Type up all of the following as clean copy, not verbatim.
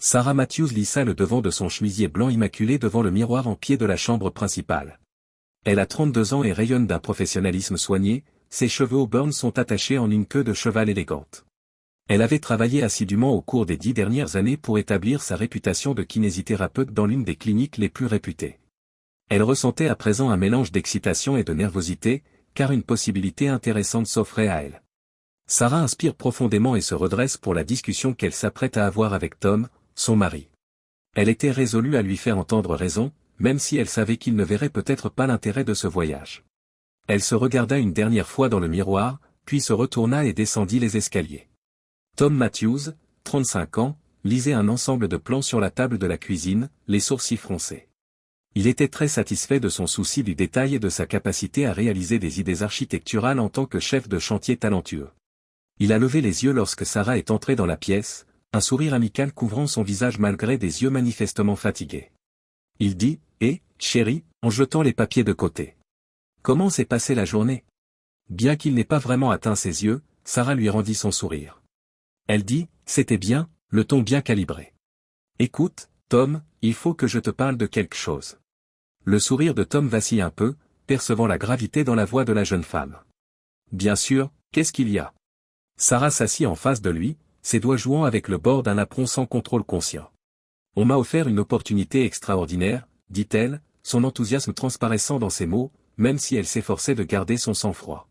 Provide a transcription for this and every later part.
Sarah Matthews lissa le devant de son chemisier blanc immaculé devant le miroir en pied de la chambre principale. Elle a 32 ans et rayonne d'un professionnalisme soigné, ses cheveux auburn sont attachés en une queue de cheval élégante. Elle avait travaillé assidûment au cours des 10 dernières années pour établir sa réputation de kinésithérapeute dans l'une des cliniques les plus réputées. Elle ressentait à présent un mélange d'excitation et de nervosité, car une possibilité intéressante s'offrait à elle. Sarah inspire profondément et se redresse pour la discussion qu'elle s'apprête à avoir avec Tom, son mari. Elle était résolue à lui faire entendre raison, même si elle savait qu'il ne verrait peut-être pas l'intérêt de ce voyage. Elle se regarda une dernière fois dans le miroir, puis se retourna et descendit les escaliers. Tom Matthews, 35 ans, lisait un ensemble de plans sur la table de la cuisine, les sourcils froncés. Il était très satisfait de son souci du détail et de sa capacité à réaliser des idées architecturales en tant que chef de chantier talentueux. Il a levé les yeux lorsque Sarah est entrée dans la pièce, un sourire amical couvrant son visage malgré des yeux manifestement fatigués. Il dit « Eh, chérie », en jetant les papiers de côté. « Comment s'est passée la journée ?» Bien qu'il n'ait pas vraiment atteint ses yeux, Sarah lui rendit son sourire. Elle dit « C'était bien, le ton bien calibré. »« Écoute, Tom, il faut que je te parle de quelque chose. » Le sourire de Tom vacille un peu, percevant la gravité dans la voix de la jeune femme. « Bien sûr, qu'est-ce qu'il y a ?» Sarah s'assit en face de lui, ses doigts jouant avec le bord d'un apron sans contrôle conscient. « On m'a offert une opportunité extraordinaire, dit-elle, son enthousiasme transparaissant dans ses mots, même si elle s'efforçait de garder son sang-froid.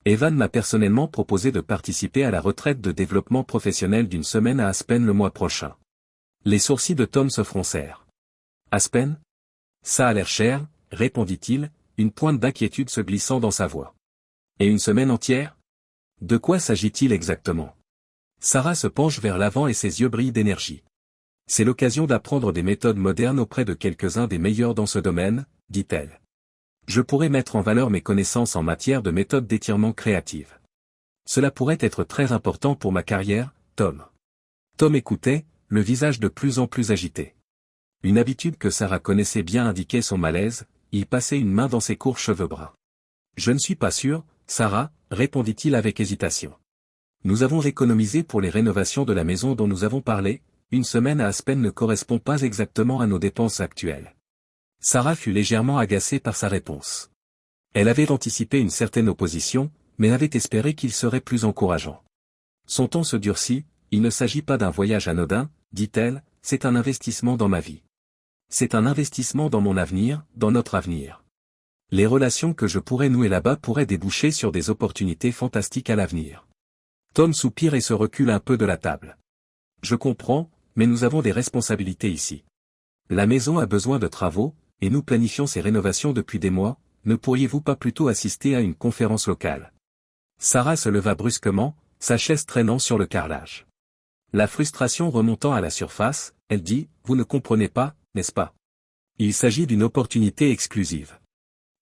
Evan m'a personnellement proposé de participer à la retraite de développement professionnel d'une semaine à Aspen le mois prochain. » Les sourcils de Tom se froncèrent. « Aspen ? Ça a l'air cher, répondit-il, une pointe d'inquiétude se glissant dans sa voix. « Et une semaine entière ? De quoi s'agit-il exactement ?» Sarah se penche vers l'avant et ses yeux brillent d'énergie. « C'est l'occasion d'apprendre des méthodes modernes auprès de quelques-uns des meilleurs dans ce domaine, dit-elle. Je pourrais mettre en valeur mes connaissances en matière de méthodes d'étirement créatives. Cela pourrait être très important pour ma carrière, Tom. » Tom écoutait, le visage de plus en plus agité. Une habitude que Sarah connaissait bien indiquait son malaise, il passait une main dans ses courts cheveux bruns. « Je ne suis pas sûr, Sarah, répondit-il avec hésitation. Nous avons économisé pour les rénovations de la maison dont nous avons parlé, une semaine à Aspen ne correspond pas exactement à nos dépenses actuelles. Sarah fut légèrement agacée par sa réponse. Elle avait anticipé une certaine opposition, mais avait espéré qu'il serait plus encourageant. Son ton se durcit, il ne s'agit pas d'un voyage anodin, dit-elle, c'est un investissement dans ma vie. C'est un investissement dans mon avenir, dans notre avenir. Les relations que je pourrais nouer là-bas pourraient déboucher sur des opportunités fantastiques à l'avenir. Tom soupire et se recule un peu de la table. Je comprends, mais nous avons des responsabilités ici. La maison a besoin de travaux, et nous planifions ces rénovations depuis des mois, ne pourriez-vous pas plutôt assister à une conférence locale ? Sarah se leva brusquement, sa chaise traînant sur le carrelage. La frustration remontant à la surface, elle dit, vous ne comprenez pas, n'est-ce pas ? Il s'agit d'une opportunité exclusive.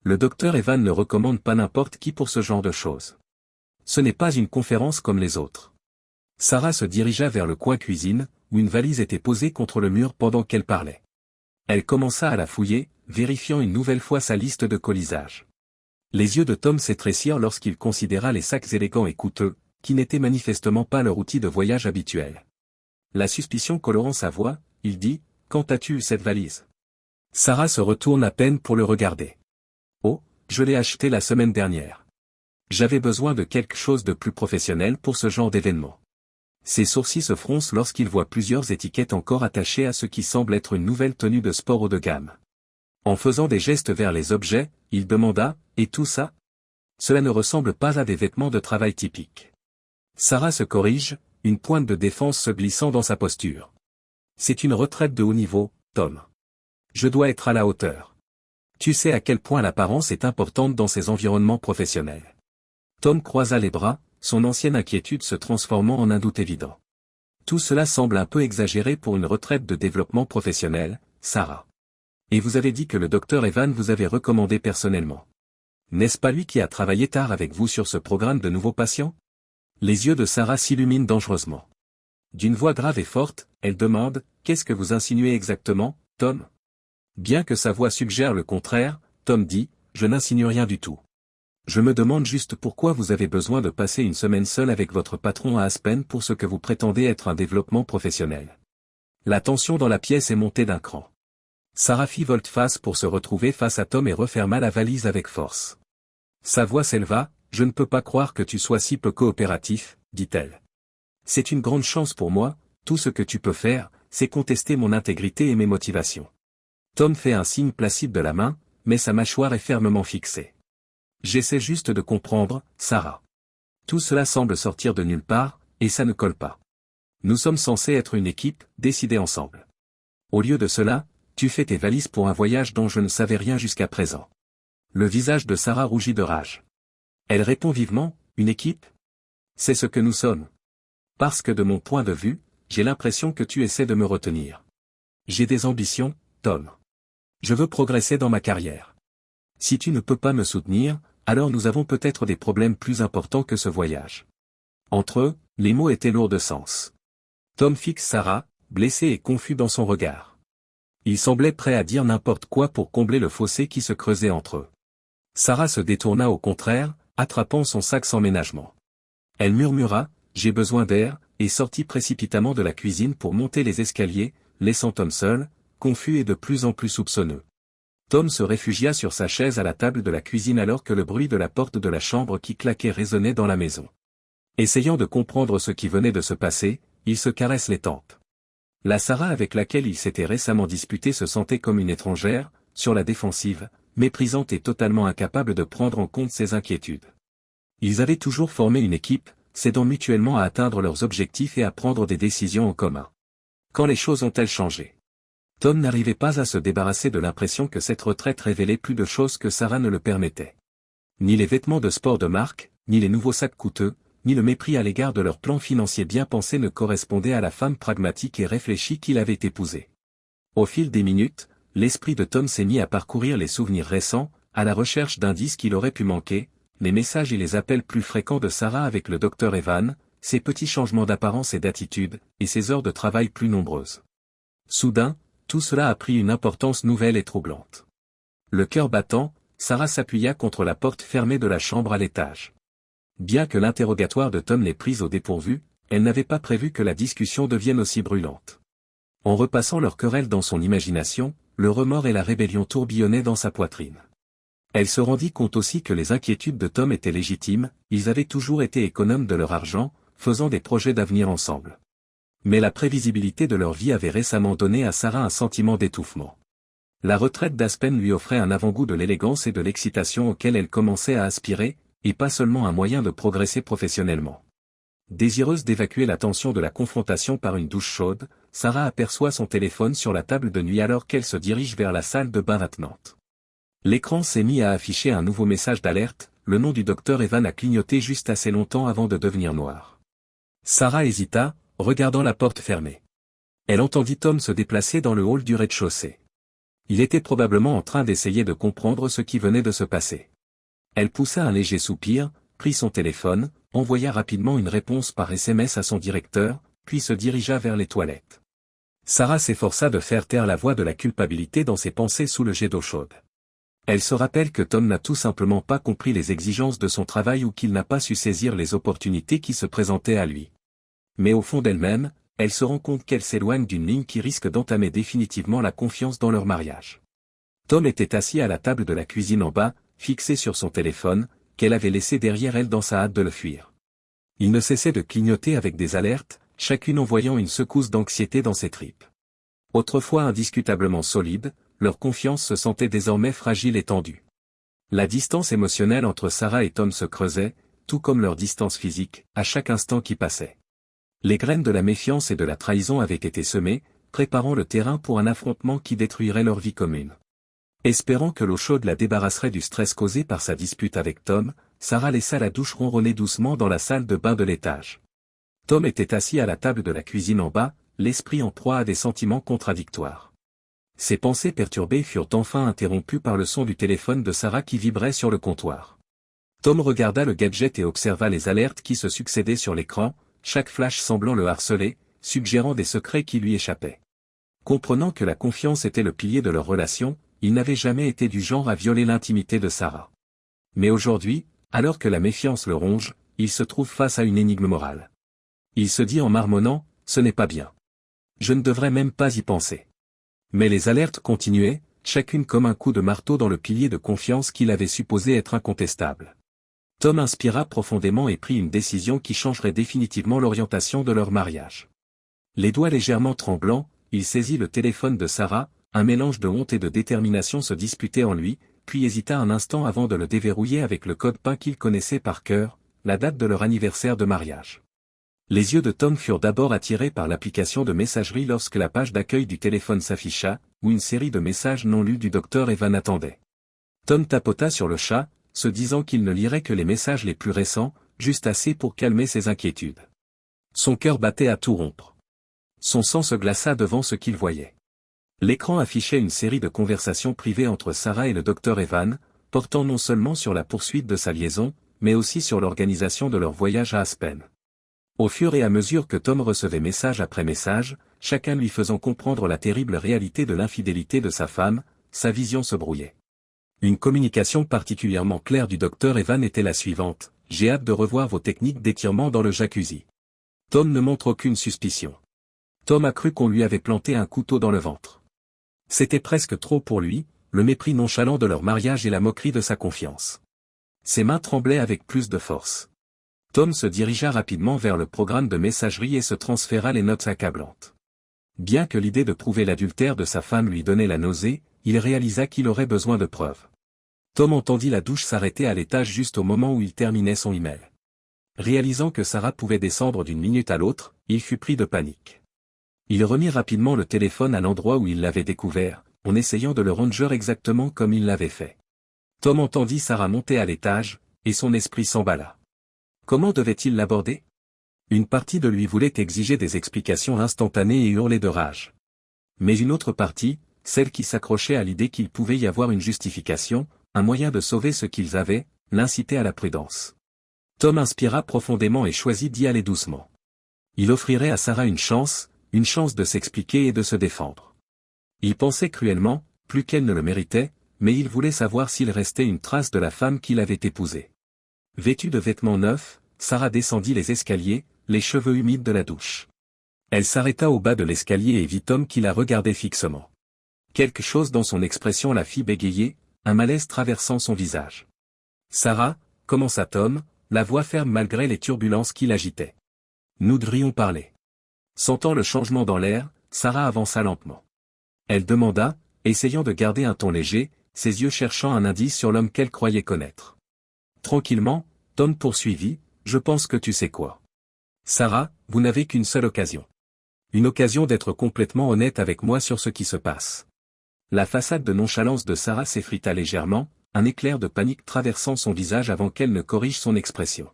Le docteur Evan ne recommande pas n'importe qui pour ce genre de choses. Ce n'est pas une conférence comme les autres. Sarah se dirigea vers le coin cuisine, où une valise était posée contre le mur pendant qu'elle parlait. Elle commença à la fouiller, vérifiant une nouvelle fois sa liste de colisage. Les yeux de Tom s'étrécirent lorsqu'il considéra les sacs élégants et coûteux, qui n'étaient manifestement pas leur outil de voyage habituel. La suspicion colorant sa voix, il dit, « Quand as-tu eu cette valise ?» Sarah se retourne à peine pour le regarder. « Oh, je l'ai achetée la semaine dernière. J'avais besoin de quelque chose de plus professionnel pour ce genre d'événement. » Ses sourcils se froncent lorsqu'il voit plusieurs étiquettes encore attachées à ce qui semble être une nouvelle tenue de sport haut de gamme. En faisant des gestes vers les objets, il demanda, « Et tout ça ? Cela ne ressemble pas à des vêtements de travail typiques. » Sarah se corrige, une pointe de défense se glissant dans sa posture. « C'est une retraite de haut niveau, Tom. Je dois être à la hauteur. Tu sais à quel point l'apparence est importante dans ces environnements professionnels. » Tom croisa les bras, son ancienne inquiétude se transformant en un doute évident. Tout cela semble un peu exagéré pour une retraite de développement professionnel, Sarah. Et vous avez dit que le docteur Evan vous avait recommandé personnellement. N'est-ce pas lui qui a travaillé tard avec vous sur ce programme de nouveaux patients ? Les yeux de Sarah s'illuminent dangereusement. D'une voix grave et forte, elle demande, « Qu'est-ce que vous insinuez exactement, Tom ?» Bien que sa voix suggère le contraire, Tom dit, « Je n'insinue rien du tout. Je me demande juste pourquoi vous avez besoin de passer une semaine seule avec votre patron à Aspen pour ce que vous prétendez être un développement professionnel. La tension dans la pièce est montée d'un cran. Sarah fit volte-face pour se retrouver face à Tom et referma la valise avec force. Sa voix s'éleva, « Je ne peux pas croire que tu sois si peu coopératif, » dit-elle. « C'est une grande chance pour moi, tout ce que tu peux faire, c'est contester mon intégrité et mes motivations. » Tom fait un signe placide de la main, mais sa mâchoire est fermement fixée. « J'essaie juste de comprendre, Sarah. Tout cela semble sortir de nulle part, et ça ne colle pas. Nous sommes censés être une équipe, décider ensemble. Au lieu de cela, tu fais tes valises pour un voyage dont je ne savais rien jusqu'à présent. » Le visage de Sarah rougit de rage. Elle répond vivement, « Une équipe ? C'est ce que nous sommes. Parce que de mon point de vue, j'ai l'impression que tu essaies de me retenir. J'ai des ambitions, Tom. Je veux progresser dans ma carrière. Si tu ne peux pas me soutenir, alors nous avons peut-être des problèmes plus importants que ce voyage. » Entre eux, les mots étaient lourds de sens. Tom fixe Sarah, blessé et confus dans son regard. Il semblait prêt à dire n'importe quoi pour combler le fossé qui se creusait entre eux. Sarah se détourna au contraire, attrapant son sac sans ménagement. Elle murmura, « J'ai besoin d'air », et sortit précipitamment de la cuisine pour monter les escaliers, laissant Tom seul, confus et de plus en plus soupçonneux. Tom se réfugia sur sa chaise à la table de la cuisine alors que le bruit de la porte de la chambre qui claquait résonnait dans la maison. Essayant de comprendre ce qui venait de se passer, il se caresse les tempes. La Sarah avec laquelle il s'était récemment disputé se sentait comme une étrangère, sur la défensive, méprisante et totalement incapable de prendre en compte ses inquiétudes. Ils avaient toujours formé une équipe, s'aidant mutuellement à atteindre leurs objectifs et à prendre des décisions en commun. Quand les choses ont-elles changé? Tom n'arrivait pas à se débarrasser de l'impression que cette retraite révélait plus de choses que Sarah ne le permettait. Ni les vêtements de sport de marque, ni les nouveaux sacs coûteux, ni le mépris à l'égard de leur plan financier bien pensé ne correspondaient à la femme pragmatique et réfléchie qu'il avait épousée. Au fil des minutes, l'esprit de Tom s'est mis à parcourir les souvenirs récents, à la recherche d'indices qu'il aurait pu manquer, les messages et les appels plus fréquents de Sarah avec le docteur Evan, ses petits changements d'apparence et d'attitude, et ses heures de travail plus nombreuses. Soudain, tout cela a pris une importance nouvelle et troublante. Le cœur battant, Sarah s'appuya contre la porte fermée de la chambre à l'étage. Bien que l'interrogatoire de Tom l'ait prise au dépourvu, elle n'avait pas prévu que la discussion devienne aussi brûlante. En repassant leur querelle dans son imagination, le remords et la rébellion tourbillonnaient dans sa poitrine. Elle se rendit compte aussi que les inquiétudes de Tom étaient légitimes, ils avaient toujours été économes de leur argent, faisant des projets d'avenir ensemble. Mais la prévisibilité de leur vie avait récemment donné à Sarah un sentiment d'étouffement. La retraite d'Aspen lui offrait un avant-goût de l'élégance et de l'excitation auquel elle commençait à aspirer, et pas seulement un moyen de progresser professionnellement. Désireuse d'évacuer la tension de la confrontation par une douche chaude, Sarah aperçoit son téléphone sur la table de nuit alors qu'elle se dirige vers la salle de bain attenante. L'écran s'est mis à afficher un nouveau message d'alerte, le nom du docteur Evan a clignoté juste assez longtemps avant de devenir noir. Sarah hésita, regardant la porte fermée. Elle entendit Tom se déplacer dans le hall du rez-de-chaussée. Il était probablement en train d'essayer de comprendre ce qui venait de se passer. Elle poussa un léger soupir, prit son téléphone, envoya rapidement une réponse par SMS à son directeur, puis se dirigea vers les toilettes. Sarah s'efforça de faire taire la voix de la culpabilité dans ses pensées sous le jet d'eau chaude. Elle se rappelle que Tom n'a tout simplement pas compris les exigences de son travail ou qu'il n'a pas su saisir les opportunités qui se présentaient à lui. Mais au fond d'elle-même, elle se rend compte qu'elle s'éloigne d'une ligne qui risque d'entamer définitivement la confiance dans leur mariage. Tom était assis à la table de la cuisine en bas, fixé sur son téléphone, qu'elle avait laissé derrière elle dans sa hâte de le fuir. Il ne cessait de clignoter avec des alertes, chacune envoyant une secousse d'anxiété dans ses tripes. Autrefois indiscutablement solide, leur confiance se sentait désormais fragile et tendue. La distance émotionnelle entre Sarah et Tom se creusait, tout comme leur distance physique, à chaque instant qui passait. Les graines de la méfiance et de la trahison avaient été semées, préparant le terrain pour un affrontement qui détruirait leur vie commune. Espérant que l'eau chaude la débarrasserait du stress causé par sa dispute avec Tom, Sarah laissa la douche ronronner doucement dans la salle de bain de l'étage. Tom était assis à la table de la cuisine en bas, l'esprit en proie à des sentiments contradictoires. Ses pensées perturbées furent enfin interrompues par le son du téléphone de Sarah qui vibrait sur le comptoir. Tom regarda le gadget et observa les alertes qui se succédaient sur l'écran, chaque flash semblant le harceler, suggérant des secrets qui lui échappaient. Comprenant que la confiance était le pilier de leur relation, il n'avait jamais été du genre à violer l'intimité de Sarah. Mais aujourd'hui, alors que la méfiance le ronge, il se trouve face à une énigme morale. Il se dit en marmonnant, ce n'est pas bien. Je ne devrais même pas y penser. Mais les alertes continuaient, chacune comme un coup de marteau dans le pilier de confiance qu'il avait supposé être incontestable. Tom inspira profondément et prit une décision qui changerait définitivement l'orientation de leur mariage. Les doigts légèrement tremblants, il saisit le téléphone de Sarah, un mélange de honte et de détermination se disputait en lui, puis hésita un instant avant de le déverrouiller avec le code PIN qu'il connaissait par cœur, la date de leur anniversaire de mariage. Les yeux de Tom furent d'abord attirés par l'application de messagerie lorsque la page d'accueil du téléphone s'afficha, où une série de messages non lus du docteur Evan attendait. Tom tapota sur le chat, se disant qu'il ne lirait que les messages les plus récents, juste assez pour calmer ses inquiétudes. Son cœur battait à tout rompre. Son sang se glaça devant ce qu'il voyait. L'écran affichait une série de conversations privées entre Sarah et le docteur Evan, portant non seulement sur la poursuite de sa liaison, mais aussi sur l'organisation de leur voyage à Aspen. Au fur et à mesure que Tom recevait message après message, chacun lui faisant comprendre la terrible réalité de l'infidélité de sa femme, sa vision se brouillait. Une communication particulièrement claire du docteur Evan était la suivante: « J'ai hâte de revoir vos techniques d'étirement dans le jacuzzi. » Tom ne montre aucune suspicion. Tom a cru qu'on lui avait planté un couteau dans le ventre. C'était presque trop pour lui, le mépris nonchalant de leur mariage et la moquerie de sa confiance. Ses mains tremblaient avec plus de force. Tom se dirigea rapidement vers le programme de messagerie et se transféra les notes accablantes. Bien que l'idée de prouver l'adultère de sa femme lui donnait la nausée, il réalisa qu'il aurait besoin de preuves. Tom entendit la douche s'arrêter à l'étage juste au moment où il terminait son email. Réalisant que Sarah pouvait descendre d'une minute à l'autre, il fut pris de panique. Il remit rapidement le téléphone à l'endroit où il l'avait découvert, en essayant de le ranger exactement comme il l'avait fait. Tom entendit Sarah monter à l'étage, et son esprit s'emballa. Comment devait-il l'aborder? Une partie de lui voulait exiger des explications instantanées et hurler de rage. Mais une autre partie, celle qui s'accrochait à l'idée qu'il pouvait y avoir une justification, un moyen de sauver ce qu'ils avaient, l'incitait à la prudence. Tom inspira profondément et choisit d'y aller doucement. Il offrirait à Sarah une chance de s'expliquer et de se défendre. Il pensait cruellement, plus qu'elle ne le méritait, mais il voulait savoir s'il restait une trace de la femme qu'il avait épousée. Vêtue de vêtements neufs, Sarah descendit les escaliers, les cheveux humides de la douche. Elle s'arrêta au bas de l'escalier et vit Tom qui la regardait fixement. Quelque chose dans son expression la fit bégayer, un malaise traversant son visage. « Sarah » commença Tom, la voix ferme malgré les turbulences qui l'agitaient. « Nous devrions parler. » Sentant le changement dans l'air, Sarah avança lentement. Elle demanda, essayant de garder un ton léger, ses yeux cherchant un indice sur l'homme qu'elle croyait connaître. Tranquillement, Tom poursuivit, « Je pense que tu sais quoi. Sarah, vous n'avez qu'une seule occasion. Une occasion d'être complètement honnête avec moi sur ce qui se passe. » La façade de nonchalance de Sarah s'effrita légèrement, un éclair de panique traversant son visage avant qu'elle ne corrige son expression.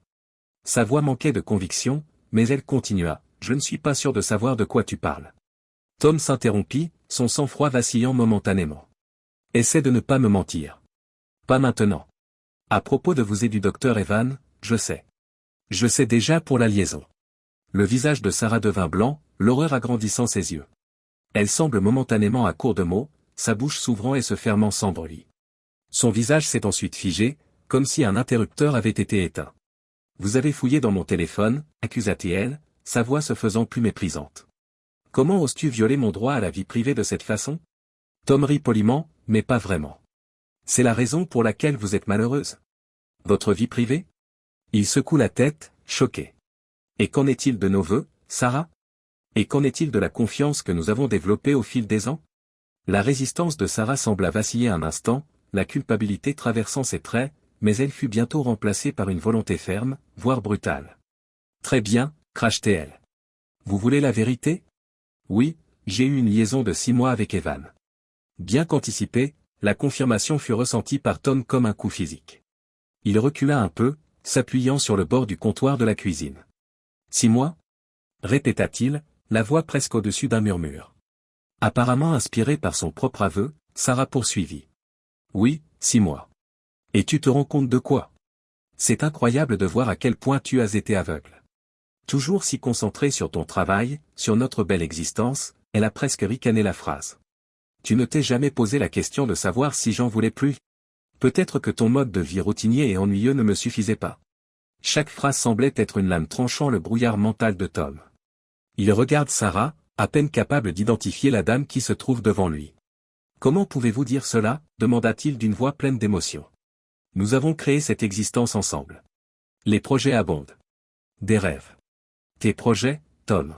Sa voix manquait de conviction, mais elle continua, « Je ne suis pas sûr de savoir de quoi tu parles. » Tom s'interrompit, son sang-froid vacillant momentanément. « Essaie de ne pas me mentir. Pas maintenant. À propos de vous et du docteur Evan, je sais. Je sais déjà pour la liaison. » Le visage de Sarah devint blanc, l'horreur agrandissant ses yeux. Elle semble momentanément à court de mots, sa bouche s'ouvrant et se fermant sans bruit. Son visage s'est ensuite figé, comme si un interrupteur avait été éteint. « Vous avez fouillé dans mon téléphone, accusa-t-elle, sa voix se faisant plus méprisante. Comment oses-tu violer mon droit à la vie privée de cette façon? Tom rit poliment, mais pas vraiment. C'est la raison pour laquelle vous êtes malheureuse? Votre vie privée? Il secoue la tête, choqué. Et qu'en est-il de nos vœux, Sarah? Et qu'en est-il de la confiance que nous avons développée au fil des ans? La résistance de Sarah sembla vaciller un instant, la culpabilité traversant ses traits, mais elle fut bientôt remplacée par une volonté ferme, voire brutale. Très bien, crache-t-elle. Vous voulez la vérité? Oui, j'ai eu une liaison de 6 mois avec Evan. Bien qu'anticipée, la confirmation fut ressentie par Tom comme un coup physique. Il recula un peu, s'appuyant sur le bord du comptoir de la cuisine. 6 mois? Répéta-t-il, la voix presque au-dessus d'un murmure. Apparemment inspirée par son propre aveu, Sarah poursuivit. Oui, 6 mois. Et tu te rends compte de quoi? C'est incroyable de voir à quel point tu as été aveugle. Toujours si concentré sur ton travail, sur notre belle existence, elle a presque ricané la phrase. Tu ne t'es jamais posé la question de savoir si j'en voulais plus? Peut-être que ton mode de vie routinier et ennuyeux ne me suffisait pas. Chaque phrase semblait être une lame tranchant le brouillard mental de Tom. Il regarde Sarah, à peine capable d'identifier la dame qui se trouve devant lui. « Comment pouvez-vous dire cela » demanda-t-il d'une voix pleine d'émotion. « Nous avons créé cette existence ensemble. Les projets abondent. Des rêves. » « Tes projets, Tom. »«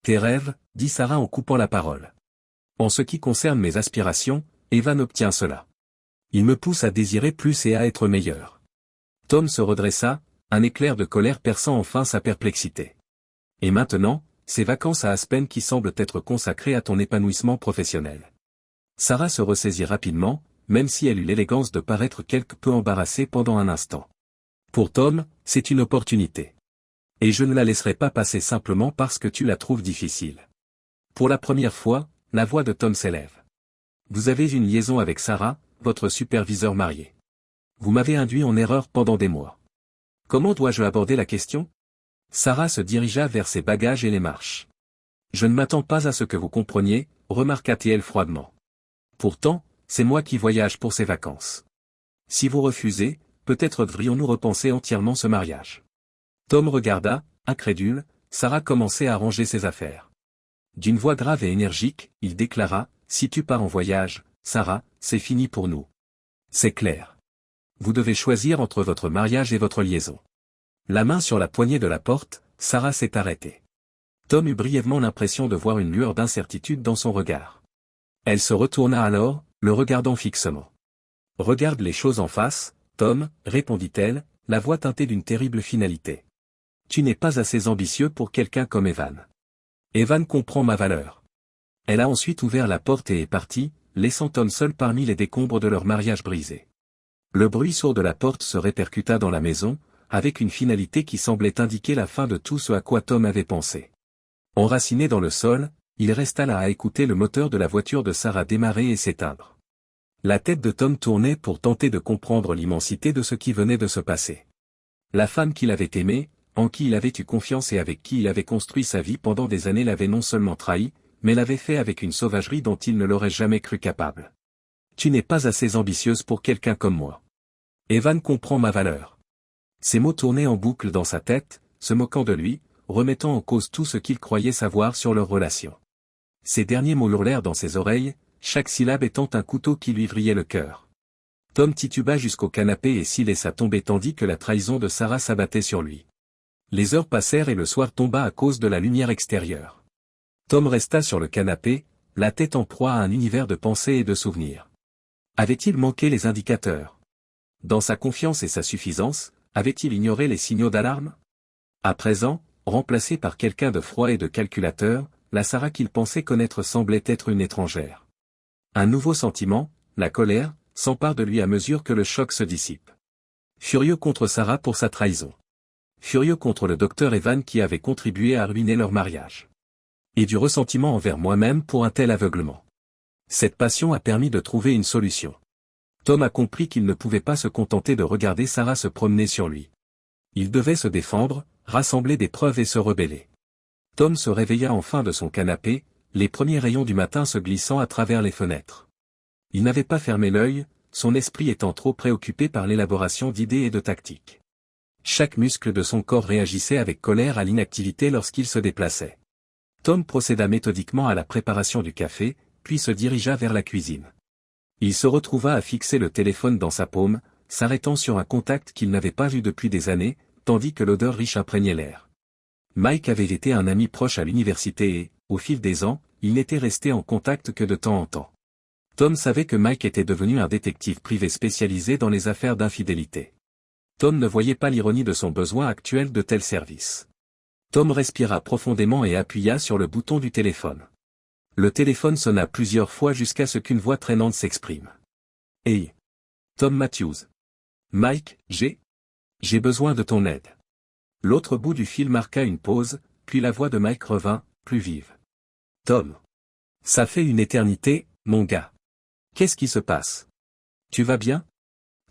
Tes rêves » dit Sarah en coupant la parole. « En ce qui concerne mes aspirations, Evan obtient cela. Il me pousse à désirer plus et à être meilleur. » Tom se redressa, un éclair de colère perçant enfin sa perplexité. « Et maintenant, ces vacances à Aspen qui semblent être consacrées à ton épanouissement professionnel. » Sarah se ressaisit rapidement, même si elle eut l'élégance de paraître quelque peu embarrassée pendant un instant. Pour Tom, c'est une opportunité. Et je ne la laisserai pas passer simplement parce que tu la trouves difficile. Pour la première fois, la voix de Tom s'élève. Vous avez une liaison avec Sarah, votre superviseur marié. Vous m'avez induit en erreur pendant des mois. Comment dois-je aborder la question ? Sarah se dirigea vers ses bagages et les marches. Je ne m'attends pas à ce que vous compreniez, remarqua-t-elle froidement. Pourtant, c'est moi qui voyage pour ces vacances. Si vous refusez, peut-être devrions-nous repenser entièrement ce mariage. Tom regarda, incrédule, Sarah commençait à ranger ses affaires. D'une voix grave et énergique, il déclara, « Si tu pars en voyage, Sarah, c'est fini pour nous. C'est clair. Vous devez choisir entre votre mariage et votre liaison. » La main sur la poignée de la porte, Sarah s'est arrêtée. Tom eut brièvement l'impression de voir une lueur d'incertitude dans son regard. Elle se retourna alors, le regardant fixement. « Regarde les choses en face, Tom, » répondit-elle, la voix teintée d'une terrible finalité. Tu n'es pas assez ambitieux pour quelqu'un comme Evan. Evan comprend ma valeur. Elle a ensuite ouvert la porte et est partie, laissant Tom seul parmi les décombres de leur mariage brisé. Le bruit sourd de la porte se répercuta dans la maison, avec une finalité qui semblait indiquer la fin de tout ce à quoi Tom avait pensé. Enraciné dans le sol, il resta là à écouter le moteur de la voiture de Sarah démarrer et s'éteindre. La tête de Tom tournait pour tenter de comprendre l'immensité de ce qui venait de se passer. La femme qu'il avait aimée, en qui il avait eu confiance et avec qui il avait construit sa vie pendant des années l'avait non seulement trahi, mais l'avait fait avec une sauvagerie dont il ne l'aurait jamais cru capable. Tu n'es pas assez ambitieuse pour quelqu'un comme moi. Evan comprend ma valeur. Ces mots tournaient en boucle dans sa tête, se moquant de lui, remettant en cause tout ce qu'il croyait savoir sur leur relation. Ces derniers mots hurlèrent dans ses oreilles, chaque syllabe étant un couteau qui lui vrillait le cœur. Tom tituba jusqu'au canapé et s'y laissa tomber tandis que la trahison de Sarah s'abattait sur lui. Les heures passèrent et le soir tomba à cause de la lumière extérieure. Tom resta sur le canapé, la tête en proie à un univers de pensées et de souvenirs. Avait-il manqué les indicateurs ? Dans sa confiance et sa suffisance, avait-il ignoré les signaux d'alarme ? À présent, remplacé par quelqu'un de froid et de calculateur, la Sarah qu'il pensait connaître semblait être une étrangère. Un nouveau sentiment, la colère, s'empare de lui à mesure que le choc se dissipe. Furieux contre Sarah pour sa trahison. Furieux contre le docteur Evan qui avait contribué à ruiner leur mariage. Et du ressentiment envers moi-même pour un tel aveuglement. Cette passion a permis de trouver une solution. Tom a compris qu'il ne pouvait pas se contenter de regarder Sarah se promener sur lui. Il devait se défendre, rassembler des preuves et se rebeller. Tom se réveilla enfin de son canapé, les premiers rayons du matin se glissant à travers les fenêtres. Il n'avait pas fermé l'œil, son esprit étant trop préoccupé par l'élaboration d'idées et de tactiques. Chaque muscle de son corps réagissait avec colère à l'inactivité lorsqu'il se déplaçait. Tom procéda méthodiquement à la préparation du café, puis se dirigea vers la cuisine. Il se retrouva à fixer le téléphone dans sa paume, s'arrêtant sur un contact qu'il n'avait pas vu depuis des années, tandis que l'odeur riche imprégnait l'air. Mike avait été un ami proche à l'université et, au fil des ans, il n'était resté en contact que de temps en temps. Tom savait que Mike était devenu un détective privé spécialisé dans les affaires d'infidélité. Tom ne voyait pas l'ironie de son besoin actuel de tels services. Tom respira profondément et appuya sur le bouton du téléphone. Le téléphone sonna plusieurs fois jusqu'à ce qu'une voix traînante s'exprime. « Hey! Tom Matthews. Mike, j'ai besoin de ton aide. » L'autre bout du fil marqua une pause, puis la voix de Mike revint, plus vive. « Tom. Ça fait une éternité, mon gars. Qu'est-ce qui se passe? Tu vas bien ?»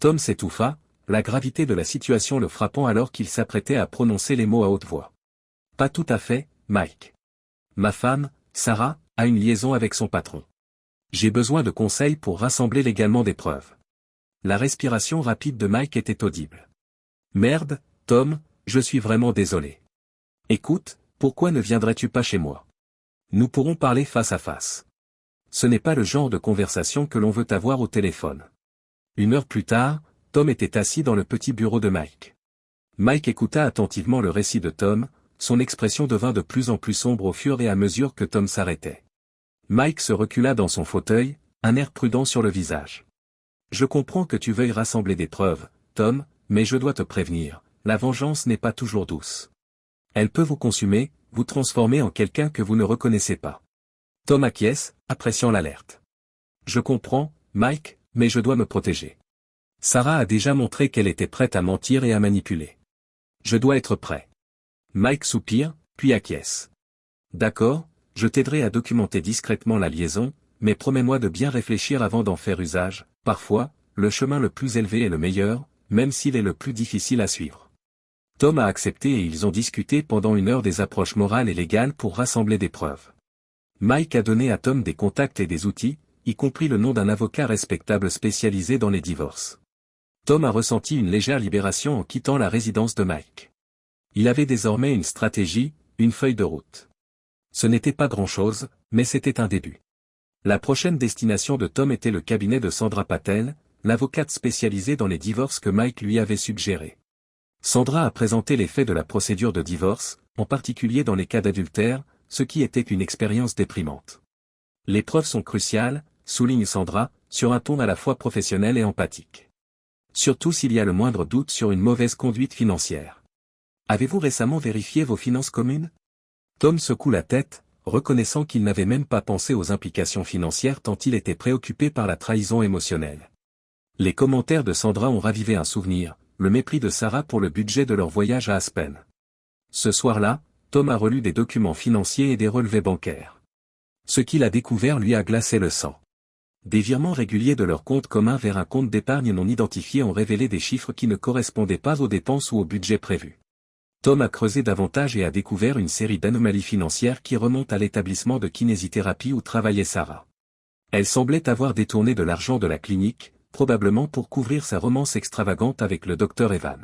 Tom s'étouffa, la gravité de la situation le frappant alors qu'il s'apprêtait à prononcer les mots à haute voix. « Pas tout à fait, Mike. Ma femme, Sarah, a une liaison avec son patron. J'ai besoin de conseils pour rassembler légalement des preuves. » La respiration rapide de Mike était audible. « Merde, Tom, je suis vraiment désolé. Écoute, pourquoi ne viendrais-tu pas chez moi? Nous pourrons parler face à face. Ce n'est pas le genre de conversation que l'on veut avoir au téléphone. 1 heure plus tard, Tom était assis dans le petit bureau de Mike. Mike écouta attentivement le récit de Tom, son expression devint de plus en plus sombre au fur et à mesure que Tom s'arrêtait. Mike se recula dans son fauteuil, un air prudent sur le visage. Je comprends que tu veuilles rassembler des preuves, Tom, mais je dois te prévenir, la vengeance n'est pas toujours douce. Elle peut vous consumer, vous transformer en quelqu'un que vous ne reconnaissez pas. Tom acquiesce, appréciant l'alerte. Je comprends, Mike, mais je dois me protéger. Sarah a déjà montré qu'elle était prête à mentir et à manipuler. Je dois être prêt. Mike soupire, puis acquiesce. D'accord, je t'aiderai à documenter discrètement la liaison, mais promets-moi de bien réfléchir avant d'en faire usage. Parfois, le chemin le plus élevé est le meilleur, même s'il est le plus difficile à suivre. Tom a accepté et ils ont discuté pendant 1 heure des approches morales et légales pour rassembler des preuves. Mike a donné à Tom des contacts et des outils, y compris le nom d'un avocat respectable spécialisé dans les divorces. Tom a ressenti une légère libération en quittant la résidence de Mike. Il avait désormais une stratégie, une feuille de route. Ce n'était pas grand-chose, mais c'était un début. La prochaine destination de Tom était le cabinet de Sandra Patel, l'avocate spécialisée dans les divorces que Mike lui avait suggéré. Sandra a présenté les faits de la procédure de divorce, en particulier dans les cas d'adultère, ce qui était une expérience déprimante. Les preuves sont cruciales, souligne Sandra, sur un ton à la fois professionnel et empathique. Surtout s'il y a le moindre doute sur une mauvaise conduite financière. Avez-vous récemment vérifié vos finances communes? Tom secoue la tête, reconnaissant qu'il n'avait même pas pensé aux implications financières tant il était préoccupé par la trahison émotionnelle. Les commentaires de Sandra ont ravivé un souvenir, le mépris de Sarah pour le budget de leur voyage à Aspen. Ce soir-là, Tom a relu des documents financiers et des relevés bancaires. Ce qu'il a découvert lui a glacé le sang. Des virements réguliers de leur compte commun vers un compte d'épargne non identifié ont révélé des chiffres qui ne correspondaient pas aux dépenses ou au budget prévu. Tom a creusé davantage et a découvert une série d'anomalies financières qui remontent à l'établissement de kinésithérapie où travaillait Sarah. Elle semblait avoir détourné de l'argent de la clinique, probablement pour couvrir sa romance extravagante avec le docteur Evan.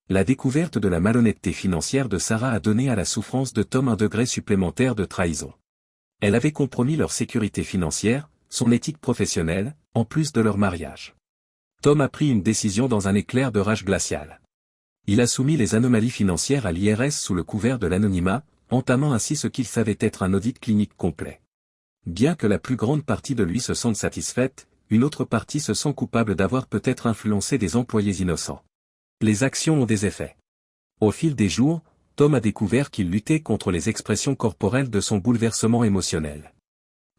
La découverte de la malhonnêteté financière de Sarah a donné à la souffrance de Tom un degré supplémentaire de trahison. Elle avait compromis leur sécurité financière, son éthique professionnelle, en plus de leur mariage. Tom a pris une décision dans un éclair de rage glaciale. Il a soumis les anomalies financières à l'IRS sous le couvert de l'anonymat, entamant ainsi ce qu'il savait être un audit clinique complet. Bien que la plus grande partie de lui se sente satisfaite, une autre partie se sent coupable d'avoir peut-être influencé des employés innocents. Les actions ont des effets. Au fil des jours, Tom a découvert qu'il luttait contre les expressions corporelles de son bouleversement émotionnel.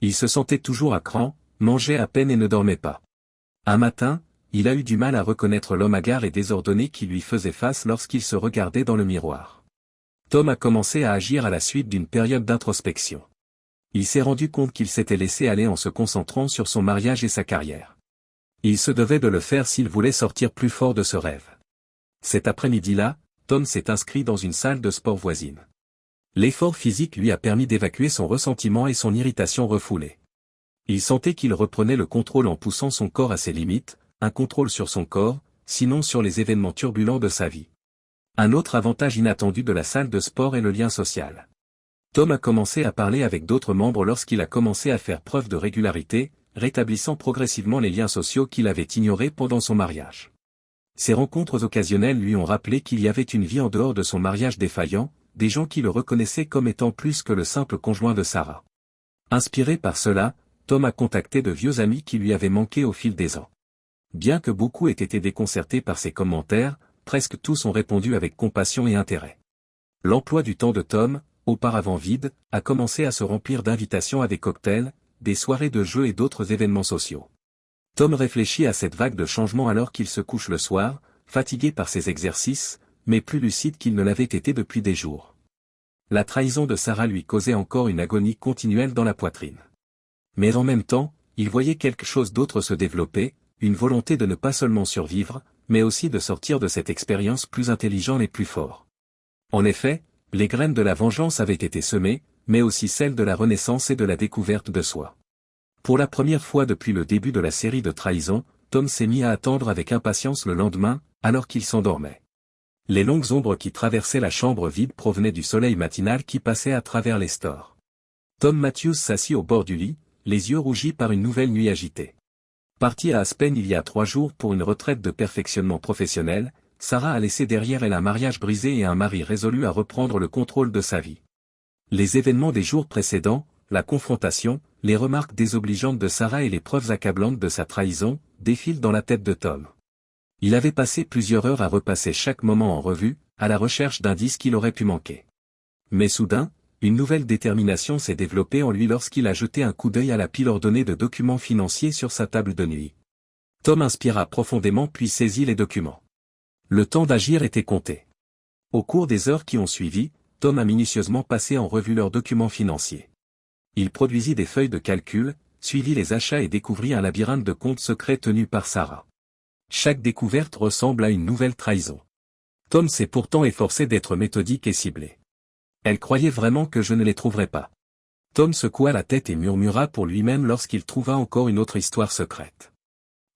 Il se sentait toujours à cran, mangeait à peine et ne dormait pas. Un matin, il a eu du mal à reconnaître l'homme hagard et désordonné qui lui faisait face lorsqu'il se regardait dans le miroir. Tom a commencé à agir à la suite d'une période d'introspection. Il s'est rendu compte qu'il s'était laissé aller en se concentrant sur son mariage et sa carrière. Il se devait de le faire s'il voulait sortir plus fort de ce rêve. Cet après-midi-là, Tom s'est inscrit dans une salle de sport voisine. L'effort physique lui a permis d'évacuer son ressentiment et son irritation refoulée. Il sentait qu'il reprenait le contrôle en poussant son corps à ses limites, un contrôle sur son corps, sinon sur les événements turbulents de sa vie. Un autre avantage inattendu de la salle de sport est le lien social. Tom a commencé à parler avec d'autres membres lorsqu'il a commencé à faire preuve de régularité, rétablissant progressivement les liens sociaux qu'il avait ignorés pendant son mariage. Ces rencontres occasionnelles lui ont rappelé qu'il y avait une vie en dehors de son mariage défaillant, des gens qui le reconnaissaient comme étant plus que le simple conjoint de Sarah. Inspiré par cela, Tom a contacté de vieux amis qui lui avaient manqué au fil des ans. Bien que beaucoup aient été déconcertés par ses commentaires, presque tous ont répondu avec compassion et intérêt. L'emploi du temps de Tom, auparavant vide, a commencé à se remplir d'invitations à des cocktails, des soirées de jeux et d'autres événements sociaux. Tom réfléchit à cette vague de changement alors qu'il se couche le soir, fatigué par ses exercices, mais plus lucide qu'il ne l'avait été depuis des jours. La trahison de Sarah lui causait encore une agonie continuelle dans la poitrine. Mais en même temps, il voyait quelque chose d'autre se développer, une volonté de ne pas seulement survivre, mais aussi de sortir de cette expérience plus intelligent et plus fort. En effet, les graines de la vengeance avaient été semées, mais aussi celles de la renaissance et de la découverte de soi. Pour la première fois depuis le début de la série de trahisons, Tom s'est mis à attendre avec impatience le lendemain, alors qu'il s'endormait. Les longues ombres qui traversaient la chambre vide provenaient du soleil matinal qui passait à travers les stores. Tom Matthews s'assit au bord du lit, les yeux rougis par une nouvelle nuit agitée. Partie à Aspen il y a 3 jours pour une retraite de perfectionnement professionnel, Sarah a laissé derrière elle un mariage brisé et un mari résolu à reprendre le contrôle de sa vie. Les événements des jours précédents, la confrontation, les remarques désobligeantes de Sarah et les preuves accablantes de sa trahison, défilent dans la tête de Tom. Il avait passé plusieurs heures à repasser chaque moment en revue, à la recherche d'indices qu'il aurait pu manquer. Mais soudain, une nouvelle détermination s'est développée en lui lorsqu'il a jeté un coup d'œil à la pile ordonnée de documents financiers sur sa table de nuit. Tom inspira profondément puis saisit les documents. Le temps d'agir était compté. Au cours des heures qui ont suivi, Tom a minutieusement passé en revue leurs documents financiers. Il produisit des feuilles de calcul, suivit les achats et découvrit un labyrinthe de comptes secrets tenus par Sarah. Chaque découverte ressemble à une nouvelle trahison. Tom s'est pourtant efforcé d'être méthodique et ciblé. Elle croyait vraiment que je ne les trouverais pas. Tom secoua la tête et murmura pour lui-même lorsqu'il trouva encore une autre histoire secrète.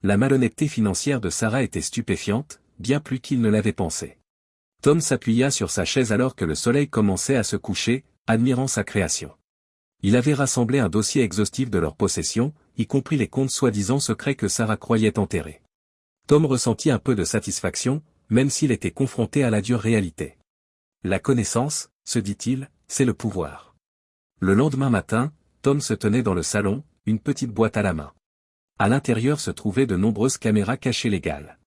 La malhonnêteté financière de Sarah était stupéfiante, bien plus qu'il ne l'avait pensé. Tom s'appuya sur sa chaise alors que le soleil commençait à se coucher, admirant sa création. Il avait rassemblé un dossier exhaustif de leurs possessions, y compris les comptes soi-disant secrets que Sarah croyait enterrés. Tom ressentit un peu de satisfaction, même s'il était confronté à la dure réalité. La connaissance, se dit-il, c'est le pouvoir. Le lendemain matin, Tom se tenait dans le salon, une petite boîte à la main. À l'intérieur se trouvaient de nombreuses caméras cachées légales.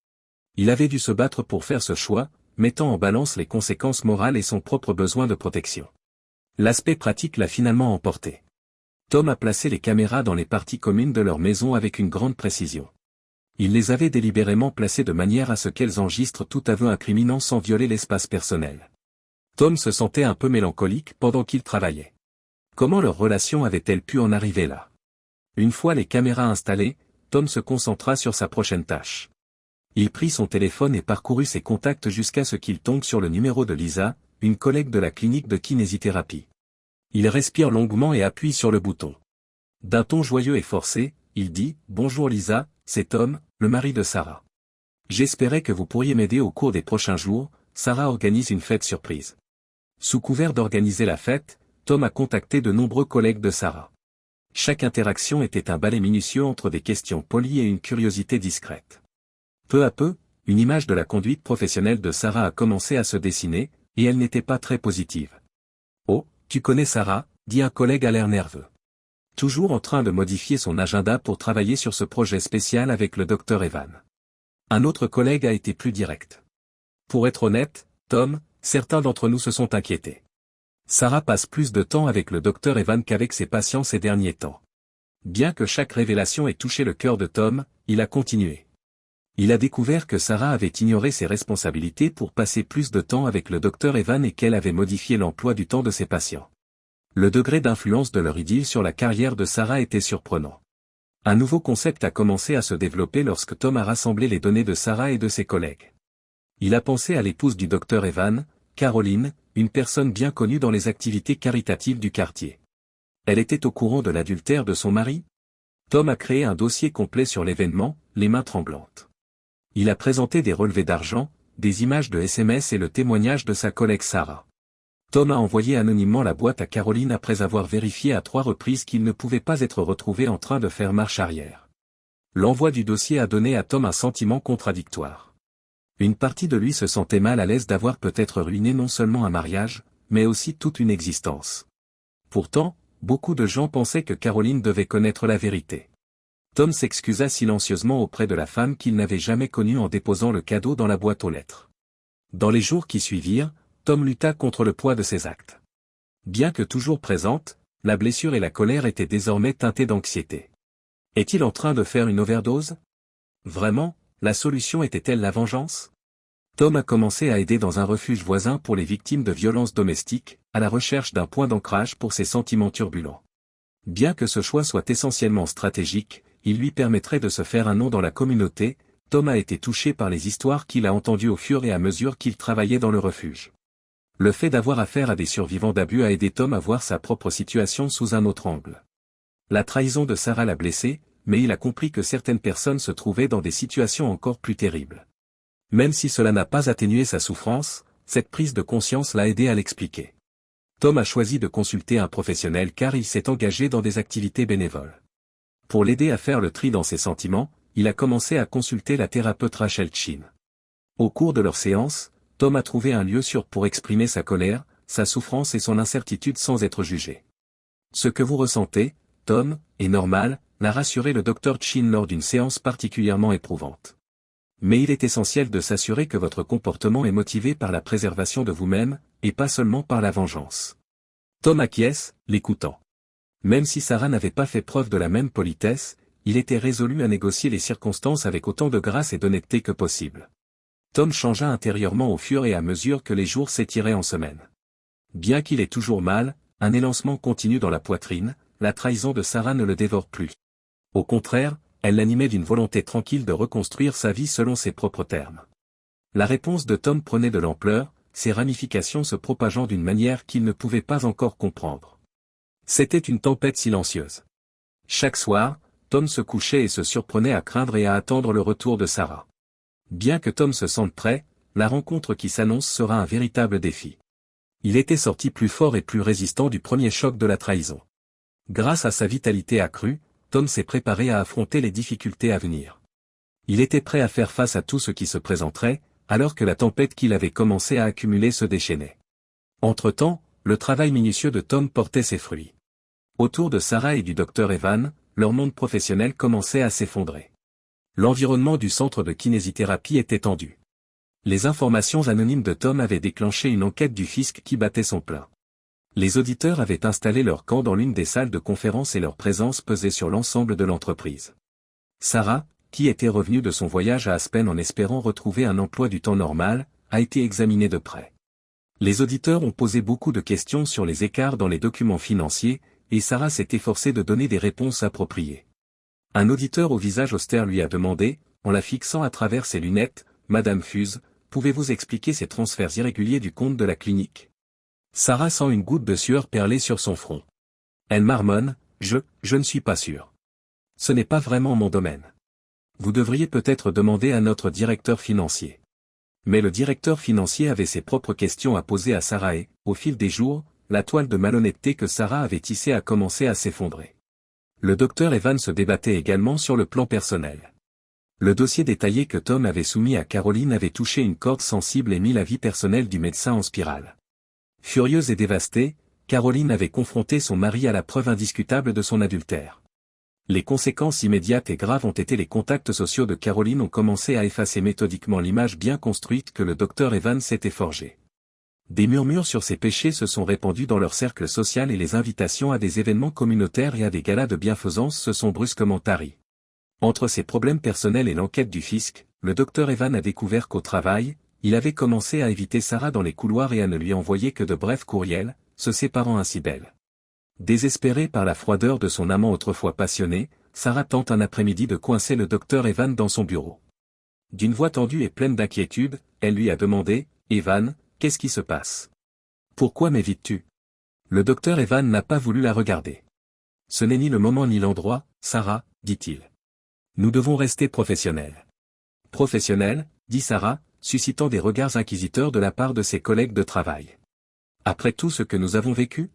Il avait dû se battre pour faire ce choix, mettant en balance les conséquences morales et son propre besoin de protection. L'aspect pratique l'a finalement emporté. Tom a placé les caméras dans les parties communes de leur maison avec une grande précision. Il les avait délibérément placées de manière à ce qu'elles enregistrent tout aveu incriminant sans violer l'espace personnel. Tom se sentait un peu mélancolique pendant qu'il travaillait. Comment leur relation avait-elle pu en arriver là? Une fois les caméras installées, Tom se concentra sur sa prochaine tâche. Il prit son téléphone et parcourut ses contacts jusqu'à ce qu'il tombe sur le numéro de Lisa, une collègue de la clinique de kinésithérapie. Il respire longuement et appuie sur le bouton. D'un ton joyeux et forcé, il dit « Bonjour Lisa, c'est Tom, le mari de Sarah. J'espérais que vous pourriez m'aider au cours des prochains jours, Sarah organise une fête surprise. » Sous couvert d'organiser la fête, Tom a contacté de nombreux collègues de Sarah. Chaque interaction était un balai minutieux entre des questions polies et une curiosité discrète. Peu à peu, une image de la conduite professionnelle de Sarah a commencé à se dessiner, et elle n'était pas très positive. « Oh, tu connais Sarah ?» dit un collègue à l'air nerveux. Toujours en train de modifier son agenda pour travailler sur ce projet spécial avec le Dr Evan. Un autre collègue a été plus direct. « Pour être honnête, Tom, certains d'entre nous se sont inquiétés. Sarah passe plus de temps avec le Dr Evan qu'avec ses patients ces derniers temps. » Bien que chaque révélation ait touché le cœur de Tom, il a continué. Il a découvert que Sarah avait ignoré ses responsabilités pour passer plus de temps avec le Dr Evan et qu'elle avait modifié l'emploi du temps de ses patients. Le degré d'influence de leur idylle sur la carrière de Sarah était surprenant. Un nouveau concept a commencé à se développer lorsque Tom a rassemblé les données de Sarah et de ses collègues. Il a pensé à l'épouse du Dr Evan, Caroline, une personne bien connue dans les activités caritatives du quartier. Elle était au courant de l'adultère de son mari? Tom a créé un dossier complet sur l'événement, les mains tremblantes. Il a présenté des relevés d'argent, des images de SMS et le témoignage de sa collègue Sarah. Tom a envoyé anonymement la boîte à Caroline après avoir vérifié à 3 reprises qu'il ne pouvait pas être retrouvé en train de faire marche arrière. L'envoi du dossier a donné à Tom un sentiment contradictoire. Une partie de lui se sentait mal à l'aise d'avoir peut-être ruiné non seulement un mariage, mais aussi toute une existence. Pourtant, beaucoup de gens pensaient que Caroline devait connaître la vérité. Tom s'excusa silencieusement auprès de la femme qu'il n'avait jamais connue en déposant le cadeau dans la boîte aux lettres. Dans les jours qui suivirent, Tom lutta contre le poids de ses actes. Bien que toujours présente, la blessure et la colère étaient désormais teintées d'anxiété. Est-il en train de faire une overdose? Vraiment, la solution était-elle la vengeance? Tom a commencé à aider dans un refuge voisin pour les victimes de violences domestiques, à la recherche d'un point d'ancrage pour ses sentiments turbulents. Bien que ce choix soit essentiellement stratégique, il lui permettrait de se faire un nom dans la communauté. Tom a été touché par les histoires qu'il a entendues au fur et à mesure qu'il travaillait dans le refuge. Le fait d'avoir affaire à des survivants d'abus a aidé Tom à voir sa propre situation sous un autre angle. La trahison de Sarah l'a blessé, mais il a compris que certaines personnes se trouvaient dans des situations encore plus terribles. Même si cela n'a pas atténué sa souffrance, cette prise de conscience l'a aidé à l'expliquer. Tom a choisi de consulter un professionnel car il s'est engagé dans des activités bénévoles. Pour l'aider à faire le tri dans ses sentiments, il a commencé à consulter la thérapeute Rachel Chin. Au cours de leur séance, Tom a trouvé un lieu sûr pour exprimer sa colère, sa souffrance et son incertitude sans être jugé. Ce que vous ressentez, Tom, est normal, l'a rassuré le docteur Chin lors d'une séance particulièrement éprouvante. Mais il est essentiel de s'assurer que votre comportement est motivé par la préservation de vous-même, et pas seulement par la vengeance. Tom acquiesce, l'écoutant. Même si Sarah n'avait pas fait preuve de la même politesse, il était résolu à négocier les circonstances avec autant de grâce et d'honnêteté que possible. Tom changea intérieurement au fur et à mesure que les jours s'étiraient en semaines. Bien qu'il ait toujours mal, un élancement continu dans la poitrine, la trahison de Sarah ne le dévore plus. Au contraire, elle l'animait d'une volonté tranquille de reconstruire sa vie selon ses propres termes. La réponse de Tom prenait de l'ampleur, ses ramifications se propageant d'une manière qu'il ne pouvait pas encore comprendre. C'était une tempête silencieuse. Chaque soir, Tom se couchait et se surprenait à craindre et à attendre le retour de Sarah. Bien que Tom se sente prêt, la rencontre qui s'annonce sera un véritable défi. Il était sorti plus fort et plus résistant du premier choc de la trahison. Grâce à sa vitalité accrue, Tom s'est préparé à affronter les difficultés à venir. Il était prêt à faire face à tout ce qui se présenterait, alors que la tempête qu'il avait commencé à accumuler se déchaînait. Entre-temps, le travail minutieux de Tom portait ses fruits. Autour de Sarah et du docteur Evan, leur monde professionnel commençait à s'effondrer. L'environnement du centre de kinésithérapie était tendu. Les informations anonymes de Tom avaient déclenché une enquête du fisc qui battait son plein. Les auditeurs avaient installé leur camp dans l'une des salles de conférence et leur présence pesait sur l'ensemble de l'entreprise. Sarah, qui était revenue de son voyage à Aspen en espérant retrouver un emploi du temps normal, a été examinée de près. Les auditeurs ont posé beaucoup de questions sur les écarts dans les documents financiers, et Sarah s'est efforcée de donner des réponses appropriées. Un auditeur au visage austère lui a demandé, en la fixant à travers ses lunettes, « Madame Fuse, pouvez-vous expliquer ces transferts irréguliers du compte de la clinique ?» Sarah sent une goutte de sueur perler sur son front. Elle marmonne, « Je ne suis pas sûre. Ce n'est pas vraiment mon domaine. Vous devriez peut-être demander à notre directeur financier. » Mais le directeur financier avait ses propres questions à poser à Sarah et, au fil des jours, la toile de malhonnêteté que Sarah avait tissée a commencé à s'effondrer. Le docteur Evan se débattait également sur le plan personnel. Le dossier détaillé que Tom avait soumis à Caroline avait touché une corde sensible et mis la vie personnelle du médecin en spirale. Furieuse et dévastée, Caroline avait confronté son mari à la preuve indiscutable de son adultère. Les conséquences immédiates et graves ont été les contacts sociaux de Caroline ont commencé à effacer méthodiquement l'image bien construite que le docteur Evan s'était forgée. Des murmures sur ses péchés se sont répandus dans leur cercle social et les invitations à des événements communautaires et à des galas de bienfaisance se sont brusquement taries. Entre ses problèmes personnels et l'enquête du fisc, le docteur Evan a découvert qu'au travail, il avait commencé à éviter Sarah dans les couloirs et à ne lui envoyer que de brefs courriels, se séparant ainsi d'elle. Désespérée par la froideur de son amant autrefois passionné, Sarah tente un après-midi de coincer le docteur Evan dans son bureau. D'une voix tendue et pleine d'inquiétude, elle lui a demandé, « Evan, qu'est-ce qui se passe? Pourquoi m'évites-tu » Le docteur Evan n'a pas voulu la regarder. « Ce n'est ni le moment ni l'endroit, Sarah, dit-il. Nous devons rester professionnels. » « Professionnels, dit Sarah, suscitant des regards inquisiteurs de la part de ses collègues de travail. « Après tout ce que nous avons vécu ?»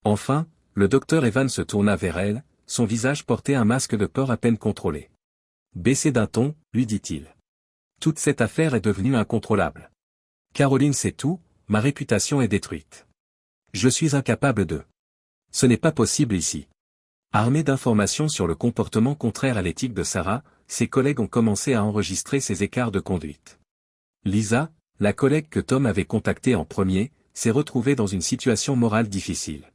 Enfin, le docteur Evan se tourna vers elle, son visage portait un masque de peur à peine contrôlé. « Baissez d'un ton, lui dit-il. Toute cette affaire est devenue incontrôlable. Caroline sait tout, ma réputation est détruite. Je suis incapable de... Ce n'est pas possible ici. » Armés d'informations sur le comportement contraire à l'éthique de Sarah, ses collègues ont commencé à enregistrer ses écarts de conduite. Lisa, la collègue que Tom avait contactée en premier, s'est retrouvée dans une situation morale difficile.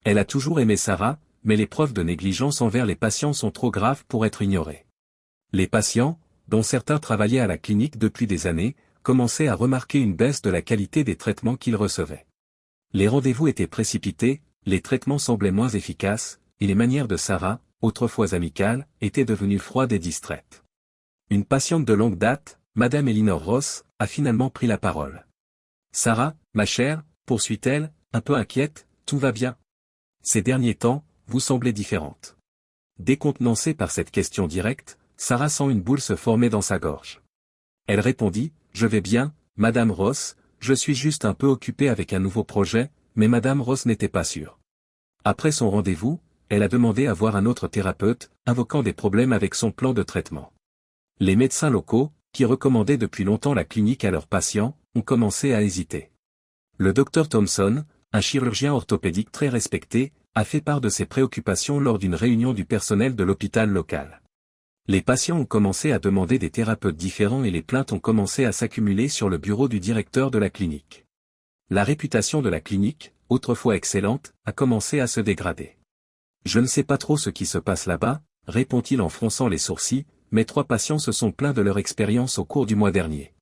Elle a toujours aimé Sarah, mais les preuves de négligence envers les patients sont trop graves pour être ignorées. Les patients, dont certains travaillaient à la clinique depuis des années, commençaient à remarquer une baisse de la qualité des traitements qu'ils recevaient. Les rendez-vous étaient précipités, les traitements semblaient moins efficaces, et les manières de Sarah, autrefois amicales, étaient devenues froides et distraites. Une patiente de longue date, Madame Elinor Ross, a finalement pris la parole. « Sarah, ma chère, poursuit-elle, un peu inquiète, tout va bien. Ces derniers temps, vous semblez différente. » Décontenancée par cette question directe, Sarah sent une boule se former dans sa gorge. Elle répondit, « Je vais bien, Madame Ross, je suis juste un peu occupée avec un nouveau projet, mais Madame Ross n'était pas sûre. Après son rendez-vous, elle a demandé à voir un autre thérapeute, invoquant des problèmes avec son plan de traitement. Les médecins locaux, qui recommandaient depuis longtemps la clinique à leurs patients, ont commencé à hésiter. Le docteur Thompson, un chirurgien orthopédique très respecté, a fait part de ses préoccupations lors d'une réunion du personnel de l'hôpital local. Les patients ont commencé à demander des thérapeutes différents et les plaintes ont commencé à s'accumuler sur le bureau du directeur de la clinique. La réputation de la clinique, autrefois excellente, a commencé à se dégrader. Je ne sais pas trop ce qui se passe là-bas, répond-il en fronçant les sourcils, mais 3 patients se sont plaints de leur expérience au cours du mois dernier.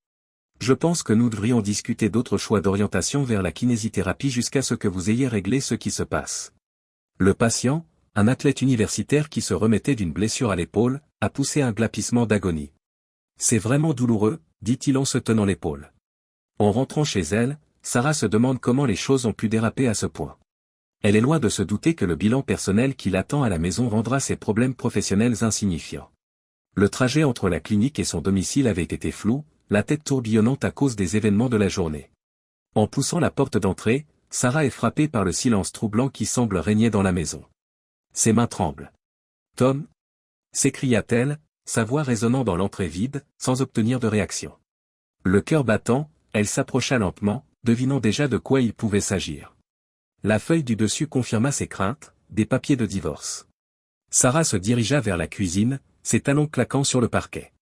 Je pense que nous devrions discuter d'autres choix d'orientation vers la kinésithérapie jusqu'à ce que vous ayez réglé ce qui se passe. Le patient, un athlète universitaire qui se remettait d'une blessure à l'épaule, a poussé un glapissement d'agonie. C'est vraiment douloureux, dit-il en se tenant l'épaule. En rentrant chez elle, Sarah se demande comment les choses ont pu déraper à ce point. Elle est loin de se douter que le bilan personnel qui l'attend à la maison rendra ses problèmes professionnels insignifiants. Le trajet entre la clinique et son domicile avait été flou, la tête tourbillonnante à cause des événements de la journée. En poussant la porte d'entrée, Sarah est frappée par le silence troublant qui semble régner dans la maison. Ses mains tremblent. « Tom » s'écria-t-elle, sa voix résonnant dans l'entrée vide, sans obtenir de réaction. Le cœur battant, elle s'approcha lentement, devinant déjà de quoi il pouvait s'agir. La feuille du dessus confirma ses craintes, des papiers de divorce. Sarah se dirigea vers la cuisine, ses talons claquant sur le parquet.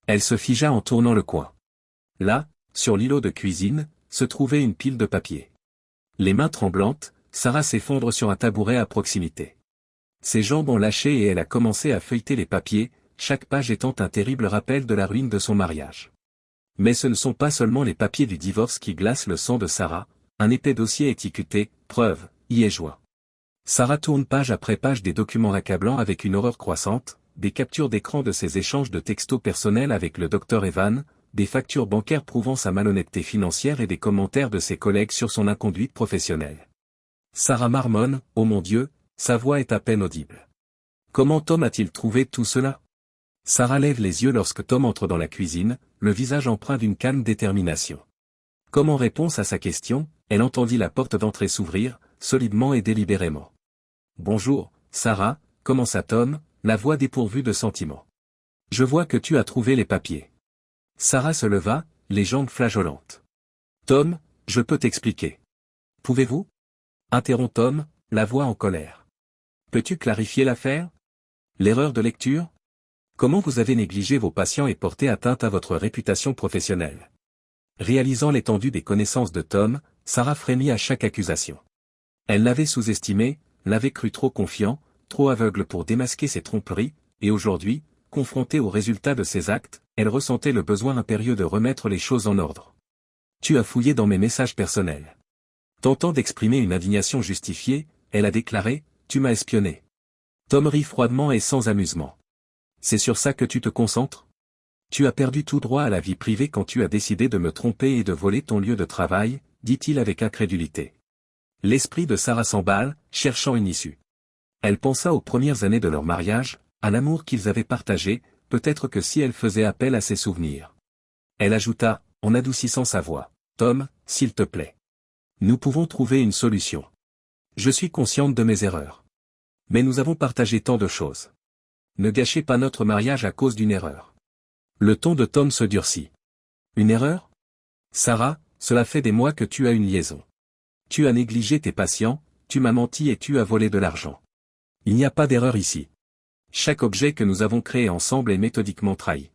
Elle se figea en tournant le coin. Là, sur l'îlot de cuisine, se trouvait une pile de papiers. Les mains tremblantes, Sarah s'effondre sur un tabouret à proximité. Ses jambes ont lâché et elle a commencé à feuilleter les papiers, chaque page étant un terrible rappel de la ruine de son mariage. Mais ce ne sont pas seulement les papiers du divorce qui glacent le sang de Sarah, un épais dossier étiqueté « Preuve » y est joint. Sarah tourne page après page des documents accablants avec une horreur croissante, des captures d'écran de ses échanges de textos personnels avec le Dr Evan, des factures bancaires prouvant sa malhonnêteté financière et des commentaires de ses collègues sur son inconduite professionnelle. Sarah marmonne, « Oh mon Dieu », sa voix est à peine audible. Comment Tom a-t-il trouvé tout cela? Sarah lève les yeux lorsque Tom entre dans la cuisine, le visage empreint d'une calme détermination. Comme en réponse à sa question, elle entendit la porte d'entrée s'ouvrir, solidement et délibérément. « Bonjour, Sarah », commença Tom, la voix dépourvue de sentiment. « Je vois que tu as trouvé les papiers. » Sarah se leva, les jambes flageolantes. « Tom, je peux t'expliquer. »« Pouvez-vous » interrompt Tom, la voix en colère. « Peux-tu clarifier l'affaire? L'erreur de lecture? Comment vous avez négligé vos patients et porté atteinte à votre réputation professionnelle ?» Réalisant l'étendue des connaissances de Tom, Sarah frémit à chaque accusation. Elle l'avait sous-estimé, l'avait cru trop confiant, trop aveugle pour démasquer ses tromperies, et aujourd'hui, confrontée au résultat de ses actes, elle ressentait le besoin impérieux de remettre les choses en ordre. « Tu as fouillé dans mes messages personnels. » Tentant d'exprimer une indignation justifiée, elle a déclaré, « Tu m'as espionné. » Tom rit froidement et sans amusement. « C'est sur ça que tu te concentres? Tu as perdu tout droit à la vie privée quand tu as décidé de me tromper et de voler ton lieu de travail, dit-il avec incrédulité. L'esprit de Sarah s'emballe, cherchant une issue. Elle pensa aux premières années de leur mariage, à l'amour qu'ils avaient partagé, peut-être que si elle faisait appel à ses souvenirs. Elle ajouta, en adoucissant sa voix, « Tom, s'il te plaît. Nous pouvons trouver une solution. Je suis consciente de mes erreurs. Mais nous avons partagé tant de choses. Ne gâchez pas notre mariage à cause d'une erreur. » Le ton de Tom se durcit. « Une erreur? Sarah, cela fait des mois que tu as une liaison. Tu as négligé tes patients, tu m'as menti et tu as volé de l'argent. Il n'y a pas d'erreur ici. Chaque objet que nous avons créé ensemble est méthodiquement trahi. »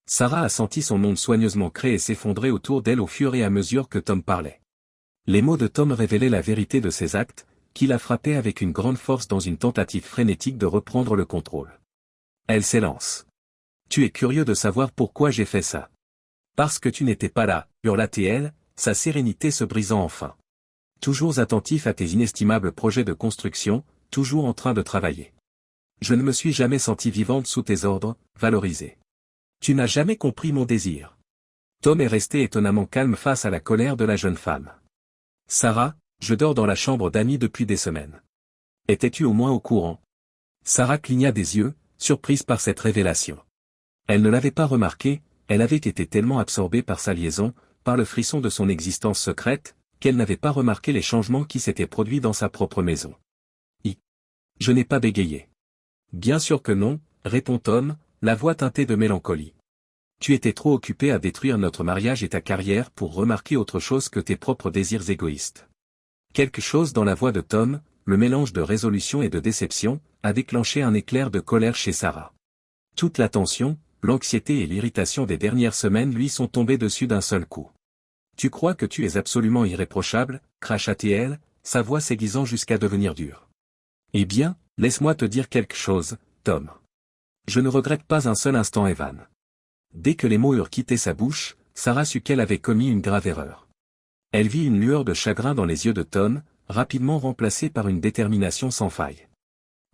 Sarah a senti son monde soigneusement créé s'effondrer autour d'elle au fur et à mesure que Tom parlait. Les mots de Tom révélaient la vérité de ses actes, qui la frappaient avec une grande force dans une tentative frénétique de reprendre le contrôle. Elle s'élance. « Tu es curieux de savoir pourquoi j'ai fait ça. Parce que tu n'étais pas là, hurla-t-elle, sa sérénité se brisant enfin. Toujours attentif à tes inestimables projets de construction, toujours en train de travailler. Je ne me suis jamais sentie vivante sous tes ordres, valorisée. Tu n'as jamais compris mon désir. » Tom est resté étonnamment calme face à la colère de la jeune femme. « Sarah, je dors dans la chambre d'amis depuis des semaines. Étais-tu au moins au courant ?» Sarah cligna des yeux, surprise par cette révélation. Elle ne l'avait pas remarqué, elle avait été tellement absorbée par sa liaison, par le frisson de son existence secrète, qu'elle n'avait pas remarqué les changements qui s'étaient produits dans sa propre maison. Je n'ai pas bégayé. Bien sûr que non, répond Tom, la voix teintée de mélancolie. Tu étais trop occupé à détruire notre mariage et ta carrière pour remarquer autre chose que tes propres désirs égoïstes. Quelque chose dans la voix de Tom, le mélange de résolution et de déception, a déclenché un éclair de colère chez Sarah. Toute la tension, l'anxiété et l'irritation des dernières semaines lui sont tombées dessus d'un seul coup. Tu crois que tu es absolument irréprochable, cracha-t-elle, sa voix s'aiguisant jusqu'à devenir dure. Eh bien, laisse-moi te dire quelque chose, Tom. Je ne regrette pas un seul instant Evan. Dès que les mots eurent quitté sa bouche, Sarah sut qu'elle avait commis une grave erreur. Elle vit une lueur de chagrin dans les yeux de Tom, rapidement remplacée par une détermination sans faille.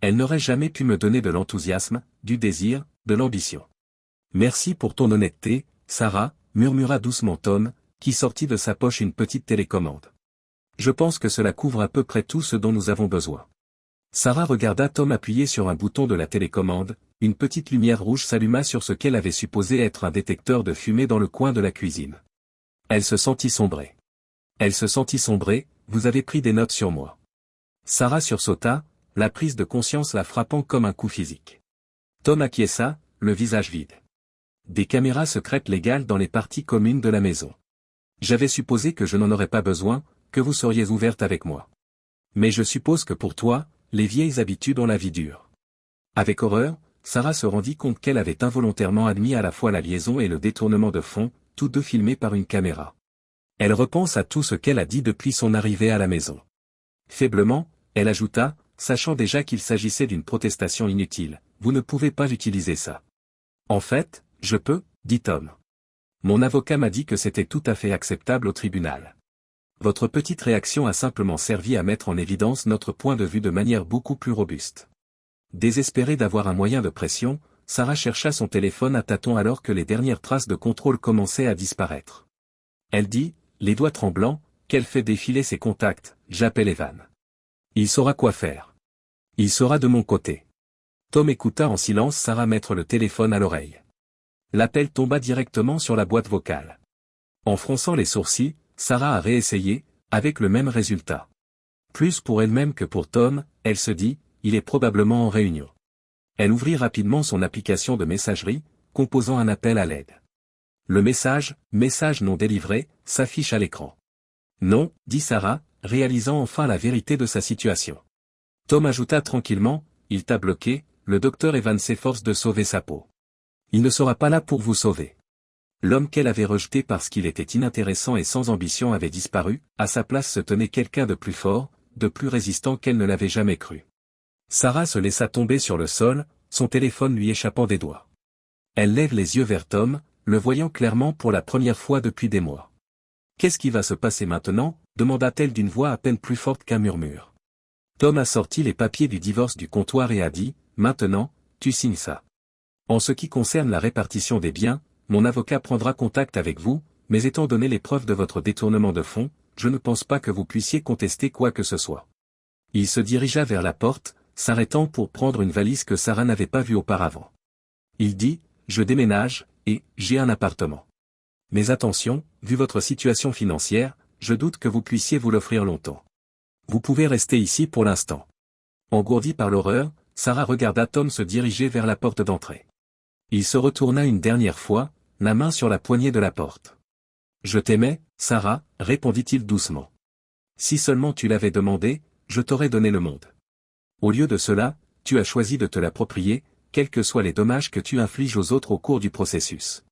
Elle n'aurait jamais pu me donner de l'enthousiasme, du désir, de l'ambition. Merci pour ton honnêteté, Sarah, murmura doucement Tom, qui sortit de sa poche une petite télécommande. Je pense que cela couvre à peu près tout ce dont nous avons besoin. Sarah regarda Tom appuyer sur un bouton de la télécommande, une petite lumière rouge s'alluma sur ce qu'elle avait supposé être un détecteur de fumée dans le coin de la cuisine. Elle se sentit sombrer. Vous avez pris des notes sur moi. Sarah sursauta, la prise de conscience la frappant comme un coup physique. Tom acquiesça, le visage vide. Des caméras secrètes légales dans les parties communes de la maison. J'avais supposé que je n'en aurais pas besoin, que vous seriez ouverte avec moi. Mais je suppose que pour toi, les vieilles habitudes ont la vie dure. Avec horreur, Sarah se rendit compte qu'elle avait involontairement admis à la fois la liaison et le détournement de fond, tous deux filmés par une caméra. Elle repense à tout ce qu'elle a dit depuis son arrivée à la maison. Faiblement, elle ajouta, sachant déjà qu'il s'agissait d'une protestation inutile, vous ne pouvez pas utiliser ça. En fait, je peux, dit Tom. Mon avocat m'a dit que c'était tout à fait acceptable au tribunal. Votre petite réaction a simplement servi à mettre en évidence notre point de vue de manière beaucoup plus robuste. Désespérée d'avoir un moyen de pression, Sarah chercha son téléphone à tâtons alors que les dernières traces de contrôle commençaient à disparaître. Elle dit, les doigts tremblants, qu'elle fait défiler ses contacts, j'appelle Evan. Il saura quoi faire. Il sera de mon côté. Tom écouta en silence Sarah mettre le téléphone à l'oreille. L'appel tomba directement sur la boîte vocale. En fronçant les sourcils, Sarah a réessayé, avec le même résultat. Plus pour elle-même que pour Tom, elle se dit, il est probablement en réunion. Elle ouvrit rapidement son application de messagerie, composant un appel à l'aide. Le message non délivré, s'affiche à l'écran. Non, dit Sarah, réalisant enfin la vérité de sa situation. Tom ajouta tranquillement, il t'a bloqué, le docteur Evan s'efforce de sauver sa peau. Il ne sera pas là pour vous sauver. L'homme qu'elle avait rejeté parce qu'il était inintéressant et sans ambition avait disparu, à sa place se tenait quelqu'un de plus fort, de plus résistant qu'elle ne l'avait jamais cru. Sarah se laissa tomber sur le sol, son téléphone lui échappant des doigts. Elle lève les yeux vers Tom, le voyant clairement pour la première fois depuis des mois. Qu'est-ce qui va se passer maintenant, demanda-t-elle d'une voix à peine plus forte qu'un murmure. Tom a sorti les papiers du divorce du comptoir et a dit, maintenant, tu signes ça. En ce qui concerne la répartition des biens, mon avocat prendra contact avec vous, mais étant donné les preuves de votre détournement de fonds, je ne pense pas que vous puissiez contester quoi que ce soit. Il se dirigea vers la porte, s'arrêtant pour prendre une valise que Sarah n'avait pas vue auparavant. Il dit, je déménage, et, j'ai un appartement. Mais attention, vu votre situation financière, je doute que vous puissiez vous l'offrir longtemps. Vous pouvez rester ici pour l'instant. Engourdie par l'horreur, Sarah regarda Tom se diriger vers la porte d'entrée. Il se retourna une dernière fois, la main sur la poignée de la porte. Je t'aimais, Sarah, répondit-il doucement. Si seulement tu l'avais demandé, je t'aurais donné le monde. Au lieu de cela, tu as choisi de te l'approprier, quels que soient les dommages que tu infliges aux autres au cours du processus.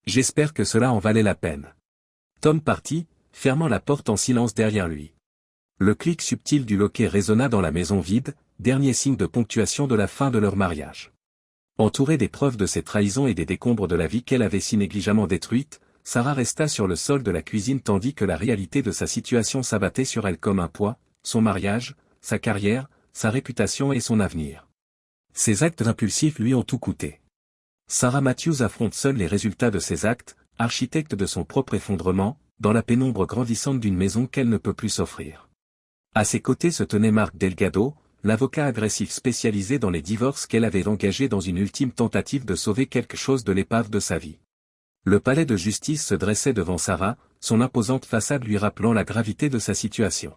J'espère que cela en valait la peine. Tom partit, fermant la porte en silence derrière lui. Le clic subtil du loquet résonna dans la maison vide, dernier signe de ponctuation de la fin de leur mariage. Entourée des preuves de ses trahisons et des décombres de la vie qu'elle avait si négligemment détruite, Sarah resta sur le sol de la cuisine tandis que la réalité de sa situation s'abattait sur elle comme un poids, son mariage, sa carrière, sa réputation et son avenir. Ses actes impulsifs lui ont tout coûté. Sarah Matthews affronte seule les résultats de ses actes, architecte de son propre effondrement, dans la pénombre grandissante d'une maison qu'elle ne peut plus s'offrir. À ses côtés se tenait Mark Delgado, l'avocat agressif spécialisé dans les divorces qu'elle avait engagé dans une ultime tentative de sauver quelque chose de l'épave de sa vie. Le palais de justice se dressait devant Sarah, son imposante façade lui rappelant la gravité de sa situation.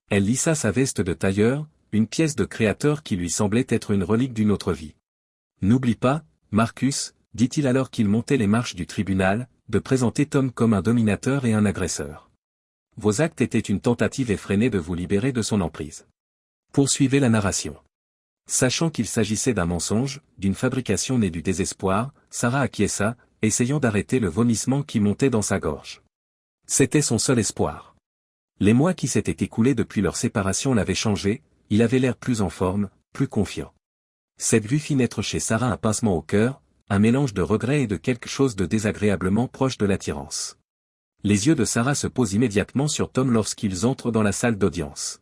Elle lissa sa veste de tailleur, une pièce de créateur qui lui semblait être une relique d'une autre vie. « N'oublie pas, Marcus, dit-il alors qu'il montait les marches du tribunal, de présenter Tom comme un dominateur et un agresseur. Vos actes étaient une tentative effrénée de vous libérer de son emprise. » Poursuivez la narration. Sachant qu'il s'agissait d'un mensonge, d'une fabrication née du désespoir, Sarah acquiesça, essayant d'arrêter le vomissement qui montait dans sa gorge. C'était son seul espoir. Les mois qui s'étaient écoulés depuis leur séparation l'avaient changé, il avait l'air plus en forme, plus confiant. Cette vue fit naître chez Sarah un pincement au cœur, un mélange de regret et de quelque chose de désagréablement proche de l'attirance. Les yeux de Sarah se posent immédiatement sur Tom lorsqu'ils entrent dans la salle d'audience.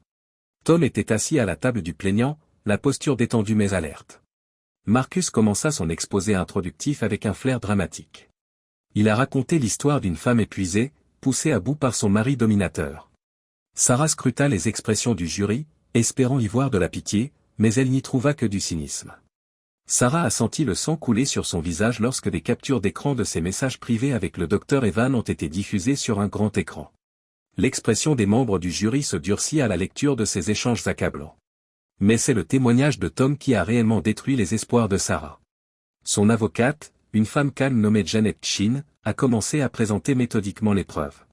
Tom était assis à la table du plaignant, la posture détendue mais alerte. Marcus commença son exposé introductif avec un flair dramatique. Il a raconté l'histoire d'une femme épuisée, poussée à bout par son mari dominateur. Sarah scruta les expressions du jury, espérant y voir de la pitié, mais elle n'y trouva que du cynisme. Sarah a senti le sang couler sur son visage lorsque des captures d'écran de ses messages privés avec le docteur Evan ont été diffusés sur un grand écran. L'expression des membres du jury se durcit à la lecture de ces échanges accablants. Mais c'est le témoignage de Tom qui a réellement détruit les espoirs de Sarah. Son avocate, une femme calme nommée Janet Chin, a commencé à présenter méthodiquement les preuves.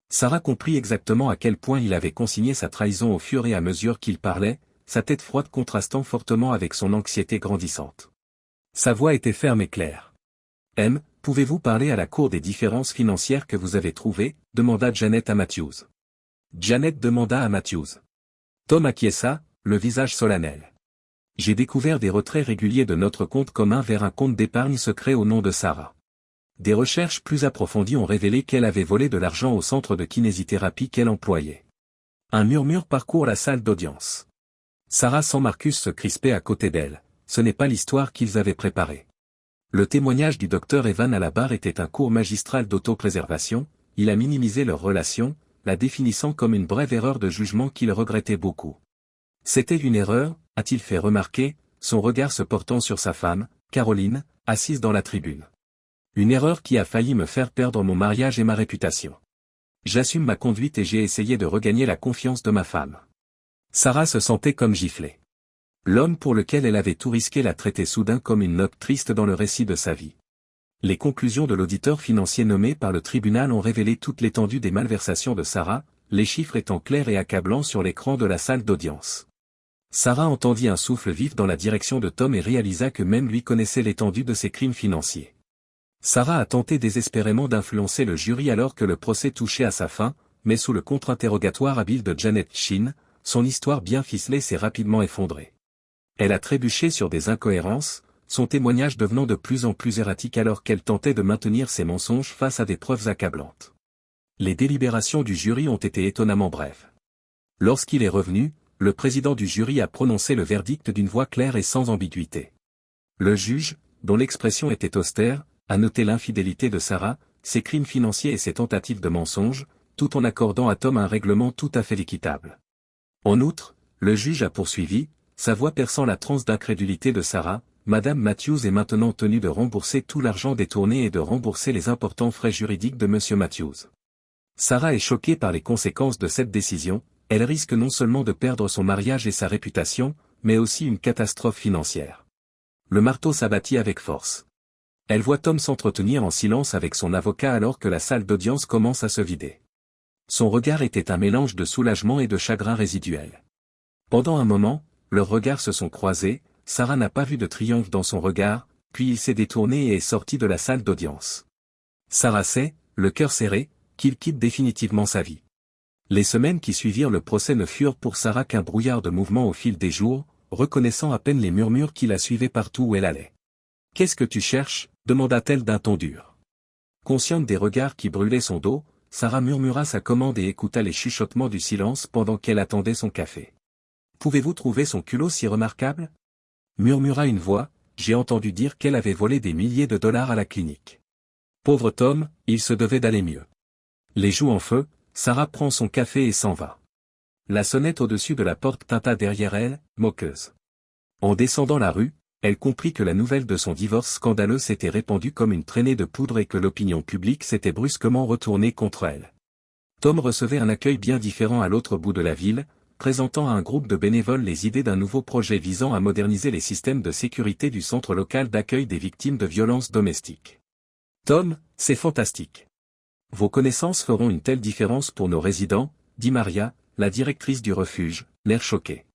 Sarah comprit exactement à quel point il avait consigné sa trahison au fur et à mesure qu'il parlait, sa tête froide contrastant fortement avec son anxiété grandissante. Sa voix était ferme et claire. « M, pouvez-vous parler à la cour des différences financières que vous avez trouvées ?» demanda Janet à Matthews. Janet demanda à Matthews. Tom acquiesça, le visage solennel. « J'ai découvert des retraits réguliers de notre compte commun vers un compte d'épargne secret au nom de Sarah. Des recherches plus approfondies ont révélé qu'elle avait volé de l'argent au centre de kinésithérapie qu'elle employait. » Un murmure parcourt la salle d'audience. Sarah sent Marcus se crisper à côté d'elle, ce n'est pas l'histoire qu'ils avaient préparée. Le témoignage du docteur Evan à la barre était un cours magistral d'autopréservation, il a minimisé leur relation, la définissant comme une brève erreur de jugement qu'il regrettait beaucoup. C'était une erreur, a-t-il fait remarquer, son regard se portant sur sa femme, Caroline, assise dans la tribune. Une erreur qui a failli me faire perdre mon mariage et ma réputation. J'assume ma conduite et j'ai essayé de regagner la confiance de ma femme. Sarah se sentait comme giflée. L'homme pour lequel elle avait tout risqué la traitait soudain comme une note triste dans le récit de sa vie. Les conclusions de l'auditeur financier nommé par le tribunal ont révélé toute l'étendue des malversations de Sarah, les chiffres étant clairs et accablants sur l'écran de la salle d'audience. Sarah entendit un souffle vif dans la direction de Tom et réalisa que même lui connaissait l'étendue de ses crimes financiers. Sarah a tenté désespérément d'influencer le jury alors que le procès touchait à sa fin, mais sous le contre-interrogatoire habile de Janet Chin, son histoire bien ficelée s'est rapidement effondrée. Elle a trébuché sur des incohérences, son témoignage devenant de plus en plus erratique alors qu'elle tentait de maintenir ses mensonges face à des preuves accablantes. Les délibérations du jury ont été étonnamment brèves. Lorsqu'il est revenu, le président du jury a prononcé le verdict d'une voix claire et sans ambiguïté. Le juge, dont l'expression était austère, a noté l'infidélité de Sarah, ses crimes financiers et ses tentatives de mensonge, tout en accordant à Tom un règlement tout à fait équitable. En outre, le juge a poursuivi, sa voix perçant la transe d'incrédulité de Sarah, Madame Matthews est maintenant tenue de rembourser tout l'argent détourné et de rembourser les importants frais juridiques de Monsieur Matthews. Sarah est choquée par les conséquences de cette décision, elle risque non seulement de perdre son mariage et sa réputation, mais aussi une catastrophe financière. Le marteau s'abattit avec force. Elle voit Tom s'entretenir en silence avec son avocat alors que la salle d'audience commence à se vider. Son regard était un mélange de soulagement et de chagrin résiduel. Pendant un moment, leurs regards se sont croisés, Sarah n'a pas vu de triomphe dans son regard, puis il s'est détourné et est sorti de la salle d'audience. Sarah sait, le cœur serré, qu'il quitte définitivement sa vie. Les semaines qui suivirent le procès ne furent pour Sarah qu'un brouillard de mouvements au fil des jours, reconnaissant à peine les murmures qui la suivaient partout où elle allait. « Qu'est-ce que tu cherches ?» demanda-t-elle d'un ton dur. Consciente des regards qui brûlaient son dos, Sarah murmura sa commande et écouta les chuchotements du silence pendant qu'elle attendait son café. « Pouvez-vous trouver son culot si remarquable ?» murmura une voix, j'ai entendu dire qu'elle avait volé des milliers de dollars à la clinique. Pauvre Tom, il se devait d'aller mieux. Les joues en feu, Sarah prend son café et s'en va. La sonnette au-dessus de la porte tinta derrière elle, moqueuse. En descendant la rue, Elle comprit que la nouvelle de son divorce scandaleux s'était répandue comme une traînée de poudre et que l'opinion publique s'était brusquement retournée contre elle. Tom recevait un accueil bien différent à l'autre bout de la ville, présentant à un groupe de bénévoles les idées d'un nouveau projet visant à moderniser les systèmes de sécurité du centre local d'accueil des victimes de violences domestiques. Tom, c'est fantastique. Vos connaissances feront une telle différence pour nos résidents, dit Maria, la directrice du refuge, l'air choqué.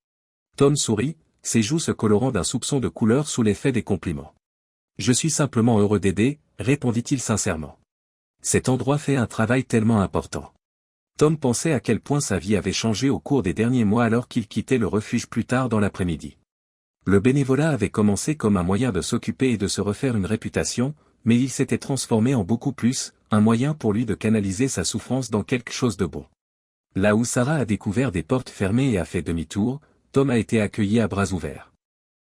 Tom sourit, ses joues se colorant d'un soupçon de couleur sous l'effet des compliments. Je suis simplement heureux d'aider, répondit-il sincèrement. Cet endroit fait un travail tellement important. Tom pensait à quel point sa vie avait changé au cours des derniers mois alors qu'il quittait le refuge plus tard dans l'après-midi. Le bénévolat avait commencé comme un moyen de s'occuper et de se refaire une réputation, mais il s'était transformé en beaucoup plus, un moyen pour lui de canaliser sa souffrance dans quelque chose de bon. Là où Sarah a découvert des portes fermées et a fait demi-tour, Tom a été accueilli à bras ouverts.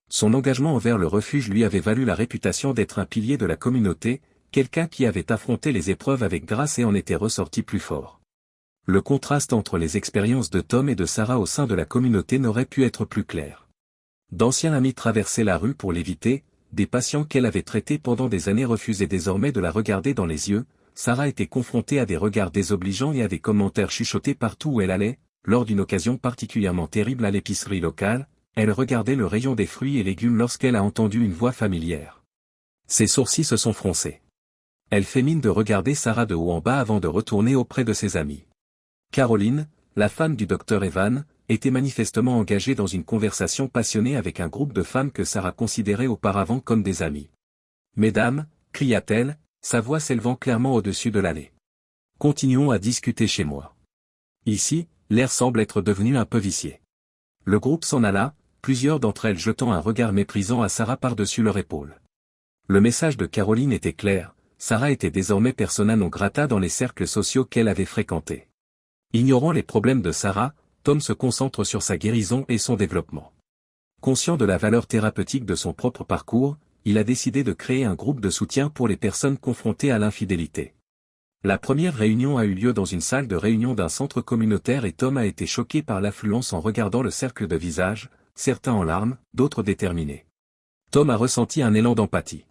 Son engagement envers le refuge lui avait valu la réputation d'être un pilier de la communauté, quelqu'un qui avait affronté les épreuves avec grâce et en était ressorti plus fort. Le contraste entre les expériences de Tom et de Sarah au sein de la communauté n'aurait pu être plus clair. D'anciens amis traversaient la rue pour l'éviter, des patients qu'elle avait traités pendant des années refusaient désormais de la regarder dans les yeux. Sarah était confrontée à des regards désobligeants et à des commentaires chuchotés partout où elle allait. Lors d'une occasion particulièrement terrible à l'épicerie locale, elle regardait le rayon des fruits et légumes lorsqu'elle a entendu une voix familière. Ses sourcils se sont froncés. Elle fait mine de regarder Sarah de haut en bas avant de retourner auprès de ses amis. Caroline, la femme du docteur Evan, était manifestement engagée dans une conversation passionnée avec un groupe de femmes que Sarah considérait auparavant comme des amies. « Mesdames » cria-t-elle, sa voix s'élevant clairement au-dessus de l'allée. « Continuons à discuter chez moi. » Ici, l'air semble être devenu un peu vicié. Le groupe s'en alla, plusieurs d'entre elles jetant un regard méprisant à Sarah par-dessus leur épaule. Le message de Caroline était clair, Sarah était désormais persona non grata dans les cercles sociaux qu'elle avait fréquentés. Ignorant les problèmes de Sarah, Tom se concentre sur sa guérison et son développement. Conscient de la valeur thérapeutique de son propre parcours, il a décidé de créer un groupe de soutien pour les personnes confrontées à l'infidélité. La première réunion a eu lieu dans une salle de réunion d'un centre communautaire et Tom a été choqué par l'affluence en regardant le cercle de visages, certains en larmes, d'autres déterminés. Tom a ressenti un élan d'empathie.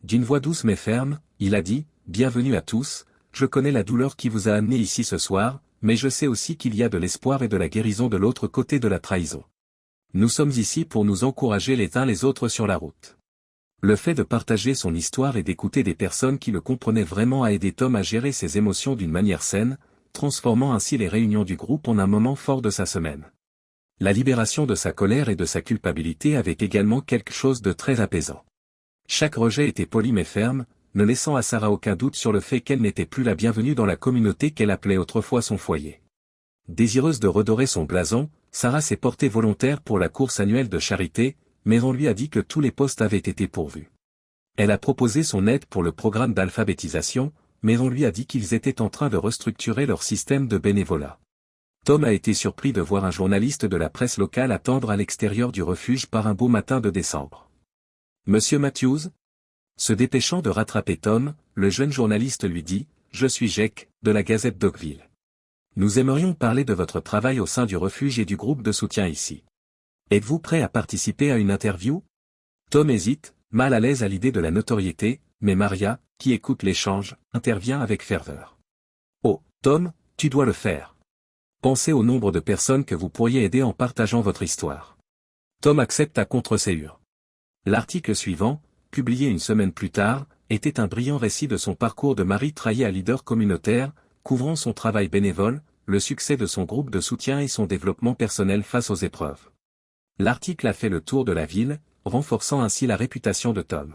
D'une voix douce mais ferme, il a dit « Bienvenue à tous, je connais la douleur qui vous a amené ici ce soir, mais je sais aussi qu'il y a de l'espoir et de la guérison de l'autre côté de la trahison. Nous sommes ici pour nous encourager les uns les autres sur la route. » Le fait de partager son histoire et d'écouter des personnes qui le comprenaient vraiment a aidé Tom à gérer ses émotions d'une manière saine, transformant ainsi les réunions du groupe en un moment fort de sa semaine. La libération de sa colère et de sa culpabilité avait également quelque chose de très apaisant. Chaque rejet était poli mais ferme, ne laissant à Sarah aucun doute sur le fait qu'elle n'était plus la bienvenue dans la communauté qu'elle appelait autrefois son foyer. Désireuse de redorer son blason, Sarah s'est portée volontaire pour la course annuelle de charité, mais on lui a dit que tous les postes avaient été pourvus. Elle a proposé son aide pour le programme d'alphabétisation, mais on lui a dit qu'ils étaient en train de restructurer leur système de bénévolat. Tom a été surpris de voir un journaliste de la presse locale attendre à l'extérieur du refuge par un beau matin de décembre. « Monsieur Matthews ?» Se dépêchant de rattraper Tom, le jeune journaliste lui dit « Je suis Jake, de la Gazette d'Oakville. Nous aimerions parler de votre travail au sein du refuge et du groupe de soutien ici. Êtes-vous prêt à participer à une interview ?» Tom hésite, mal à l'aise à l'idée de la notoriété, mais Maria, qui écoute l'échange, intervient avec ferveur. « Oh, Tom, tu dois le faire. Pensez au nombre de personnes que vous pourriez aider en partageant votre histoire. » Tom accepte à contre-séure. L'article suivant, publié une semaine plus tard, était un brillant récit de son parcours de mari trahi à leader communautaire, couvrant son travail bénévole, le succès de son groupe de soutien et son développement personnel face aux épreuves. L'article a fait le tour de la ville, renforçant ainsi la réputation de Tom.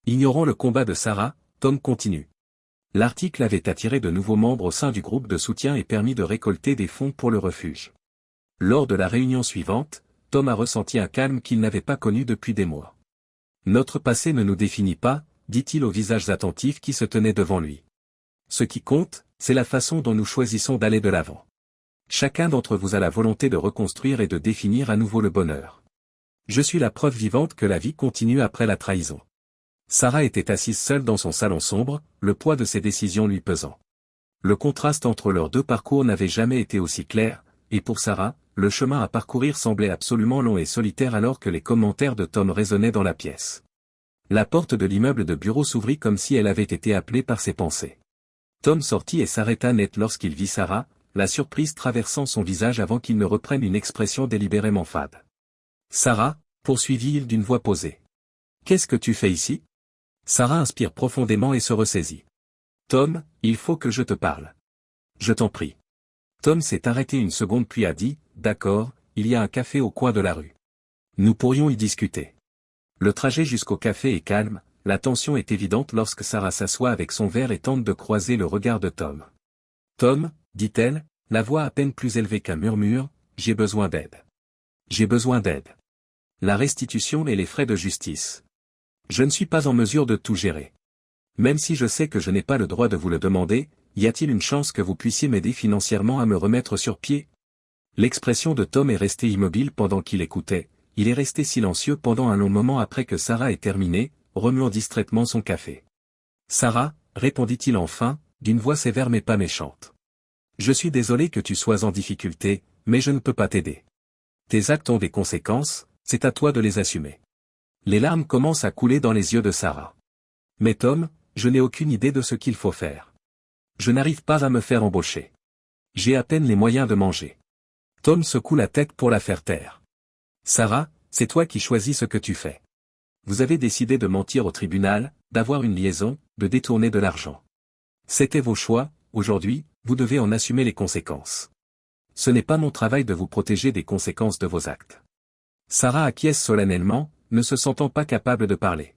Ignorant le combat de Sarah, Tom continue. L'article avait attiré de nouveaux membres au sein du groupe de soutien et permis de récolter des fonds pour le refuge. Lors de la réunion suivante, Tom a ressenti un calme qu'il n'avait pas connu depuis des mois. « Notre passé ne nous définit pas », dit-il aux visages attentifs qui se tenaient devant lui. « Ce qui compte, c'est la façon dont nous choisissons d'aller de l'avant. Chacun d'entre vous a la volonté de reconstruire et de définir à nouveau le bonheur. Je suis la preuve vivante que la vie continue après la trahison. » Sarah était assise seule dans son salon sombre, le poids de ses décisions lui pesant. Le contraste entre leurs deux parcours n'avait jamais été aussi clair, et pour Sarah, le chemin à parcourir semblait absolument long et solitaire alors que les commentaires de Tom résonnaient dans la pièce. La porte de l'immeuble de bureau s'ouvrit comme si elle avait été appelée par ses pensées. Tom sortit et s'arrêta net lorsqu'il vit Sarah, la surprise traversant son visage avant qu'il ne reprenne une expression délibérément fade. « Sarah » poursuivit-il d'une voix posée. « Qu'est-ce que tu fais ici » Sarah inspire profondément et se ressaisit. « Tom, il faut que je te parle. »« Je t'en prie. » Tom s'est arrêté une seconde puis a dit, « D'accord, il y a un café au coin de la rue. Nous pourrions y discuter. » Le trajet jusqu'au café est calme, la tension est évidente lorsque Sarah s'assoit avec son verre et tente de croiser le regard de Tom. « Tom, dit-elle, la voix à peine plus élevée qu'un murmure, j'ai besoin d'aide. J'ai besoin d'aide. La restitution et les frais de justice. Je ne suis pas en mesure de tout gérer. Même si je sais que je n'ai pas le droit de vous le demander, y a-t-il une chance que vous puissiez m'aider financièrement à me remettre sur pied ?» L'expression de Tom est restée immobile pendant qu'il écoutait, il est resté silencieux pendant un long moment après que Sarah ait terminé, remuant distraitement son café. « Sarah, répondit-il enfin, d'une voix sévère mais pas méchante. Je suis désolé que tu sois en difficulté, mais je ne peux pas t'aider. Tes actes ont des conséquences, c'est à toi de les assumer. » Les larmes commencent à couler dans les yeux de Sarah. « Mais Tom, je n'ai aucune idée de ce qu'il faut faire. Je n'arrive pas à me faire embaucher. J'ai à peine les moyens de manger. » Tom secoue la tête pour la faire taire. « Sarah, c'est toi qui choisis ce que tu fais. Vous avez décidé de mentir au tribunal, d'avoir une liaison, de détourner de l'argent. C'était vos choix, aujourd'hui, vous devez en assumer les conséquences. Ce n'est pas mon travail de vous protéger des conséquences de vos actes. » Sarah acquiesce solennellement, ne se sentant pas capable de parler.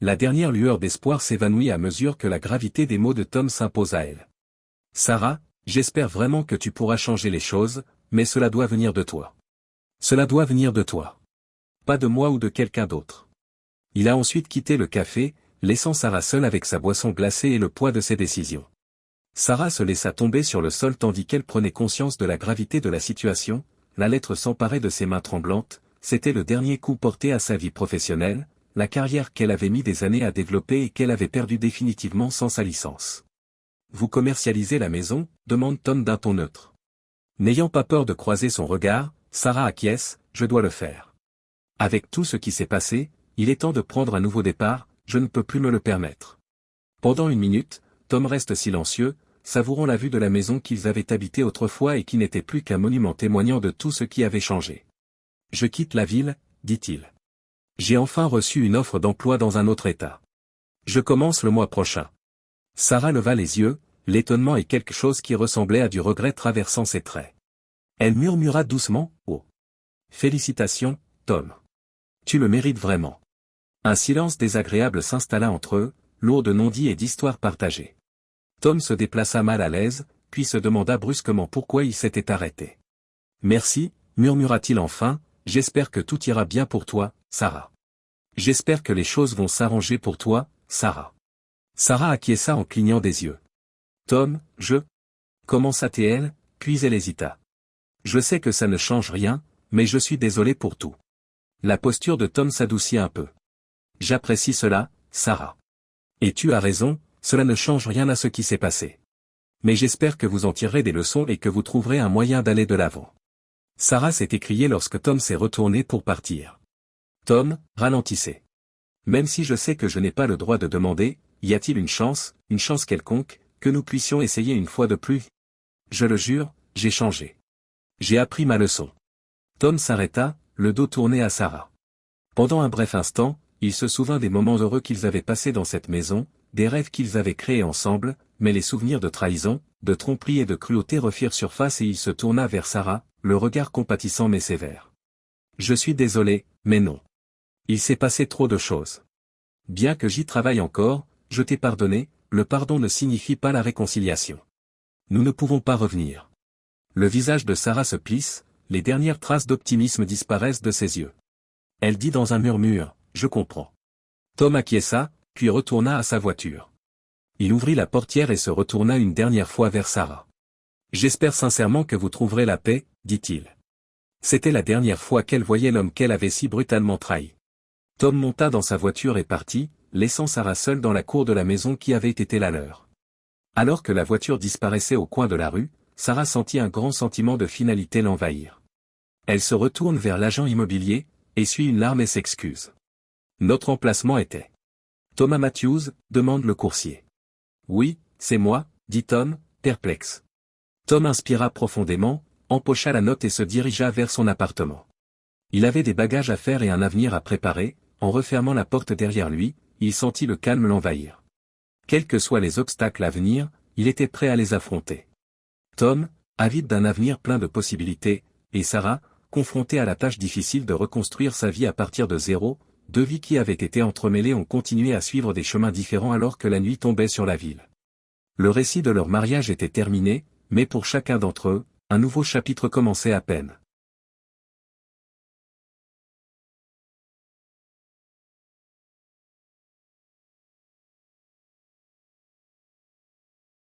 La dernière lueur d'espoir s'évanouit à mesure que la gravité des mots de Tom s'impose à elle. « Sarah, j'espère vraiment que tu pourras changer les choses, mais cela doit venir de toi. Cela doit venir de toi. Pas de moi ou de quelqu'un d'autre. » Il a ensuite quitté le café, laissant Sarah seule avec sa boisson glacée et le poids de ses décisions. Sarah se laissa tomber sur le sol tandis qu'elle prenait conscience de la gravité de la situation, la lettre s'emparait de ses mains tremblantes, c'était le dernier coup porté à sa vie professionnelle, la carrière qu'elle avait mis des années à développer et qu'elle avait perdue définitivement sans sa licence. « Vous commercialisez la maison ?» demande Tom d'un ton neutre. N'ayant pas peur de croiser son regard, Sarah acquiesce, « Je dois le faire. Avec tout ce qui s'est passé, il est temps de prendre un nouveau départ, je ne peux plus me le permettre. » Pendant une minute, Tom reste silencieux, savourant la vue de la maison qu'ils avaient habitée autrefois et qui n'était plus qu'un monument témoignant de tout ce qui avait changé. « Je quitte la ville, dit-il. J'ai enfin reçu une offre d'emploi dans un autre État. Je commence le mois prochain. » Sarah leva les yeux, l'étonnement et quelque chose qui ressemblait à du regret traversant ses traits. Elle murmura doucement, « Oh. Félicitations, Tom. Tu le mérites vraiment. » Un silence désagréable s'installa entre eux, lourd de non-dits et d'histoires partagées. Tom se déplaça mal à l'aise, puis se demanda brusquement pourquoi il s'était arrêté. « Merci, murmura-t-il enfin, j'espère que tout ira bien pour toi, Sarah. J'espère que les choses vont s'arranger pour toi, Sarah. » Sarah acquiesça en clignant des yeux. « Tom, commença-t-elle, puis elle hésita. « Je sais que ça ne change rien, mais je suis désolé pour tout. » La posture de Tom s'adoucit un peu. « J'apprécie cela, Sarah. Et tu as raison, cela ne change rien à ce qui s'est passé. Mais j'espère que vous en tirerez des leçons et que vous trouverez un moyen d'aller de l'avant. » Sarah s'est écriée lorsque Tom s'est retourné pour partir. « Tom, ralentissez. Même si je sais que je n'ai pas le droit de demander, y a-t-il une chance quelconque, que nous puissions essayer une fois de plus ? Je le jure, j'ai changé. J'ai appris ma leçon. » Tom s'arrêta, le dos tourné à Sarah. Pendant un bref instant, il se souvint des moments heureux qu'ils avaient passés dans cette maison, des rêves qu'ils avaient créés ensemble, mais les souvenirs de trahison, de tromperie et de cruauté refirent surface et il se tourna vers Sarah, le regard compatissant mais sévère. « Je suis désolé, mais non. Il s'est passé trop de choses. Bien que j'y travaille encore, je t'ai pardonné, le pardon ne signifie pas la réconciliation. Nous ne pouvons pas revenir. » Le visage de Sarah se plisse, les dernières traces d'optimisme disparaissent de ses yeux. Elle dit dans un murmure, « Je comprends. » Tom acquiesça, puis retourna à sa voiture. Il ouvrit la portière et se retourna une dernière fois vers Sarah. « J'espère sincèrement que vous trouverez la paix, » dit-il. C'était la dernière fois qu'elle voyait l'homme qu'elle avait si brutalement trahi. Tom monta dans sa voiture et partit, laissant Sarah seule dans la cour de la maison qui avait été la leur. Alors que la voiture disparaissait au coin de la rue, Sarah sentit un grand sentiment de finalité l'envahir. Elle se retourne vers l'agent immobilier, essuie une larme et s'excuse. Notre emplacement était. Thomas Matthews, demande le coursier. Oui, c'est moi, dit Tom, perplexe. Tom inspira profondément, empocha la note et se dirigea vers son appartement. Il avait des bagages à faire et un avenir à préparer, en refermant la porte derrière lui, il sentit le calme l'envahir. Quels que soient les obstacles à venir, il était prêt à les affronter. Tom, avide d'un avenir plein de possibilités, et Sarah, confrontée à la tâche difficile de reconstruire sa vie à partir de zéro, deux vies qui avaient été entremêlées ont continué à suivre des chemins différents alors que la nuit tombait sur la ville. Le récit de leur mariage était terminé, mais pour chacun d'entre eux, un nouveau chapitre commençait à peine.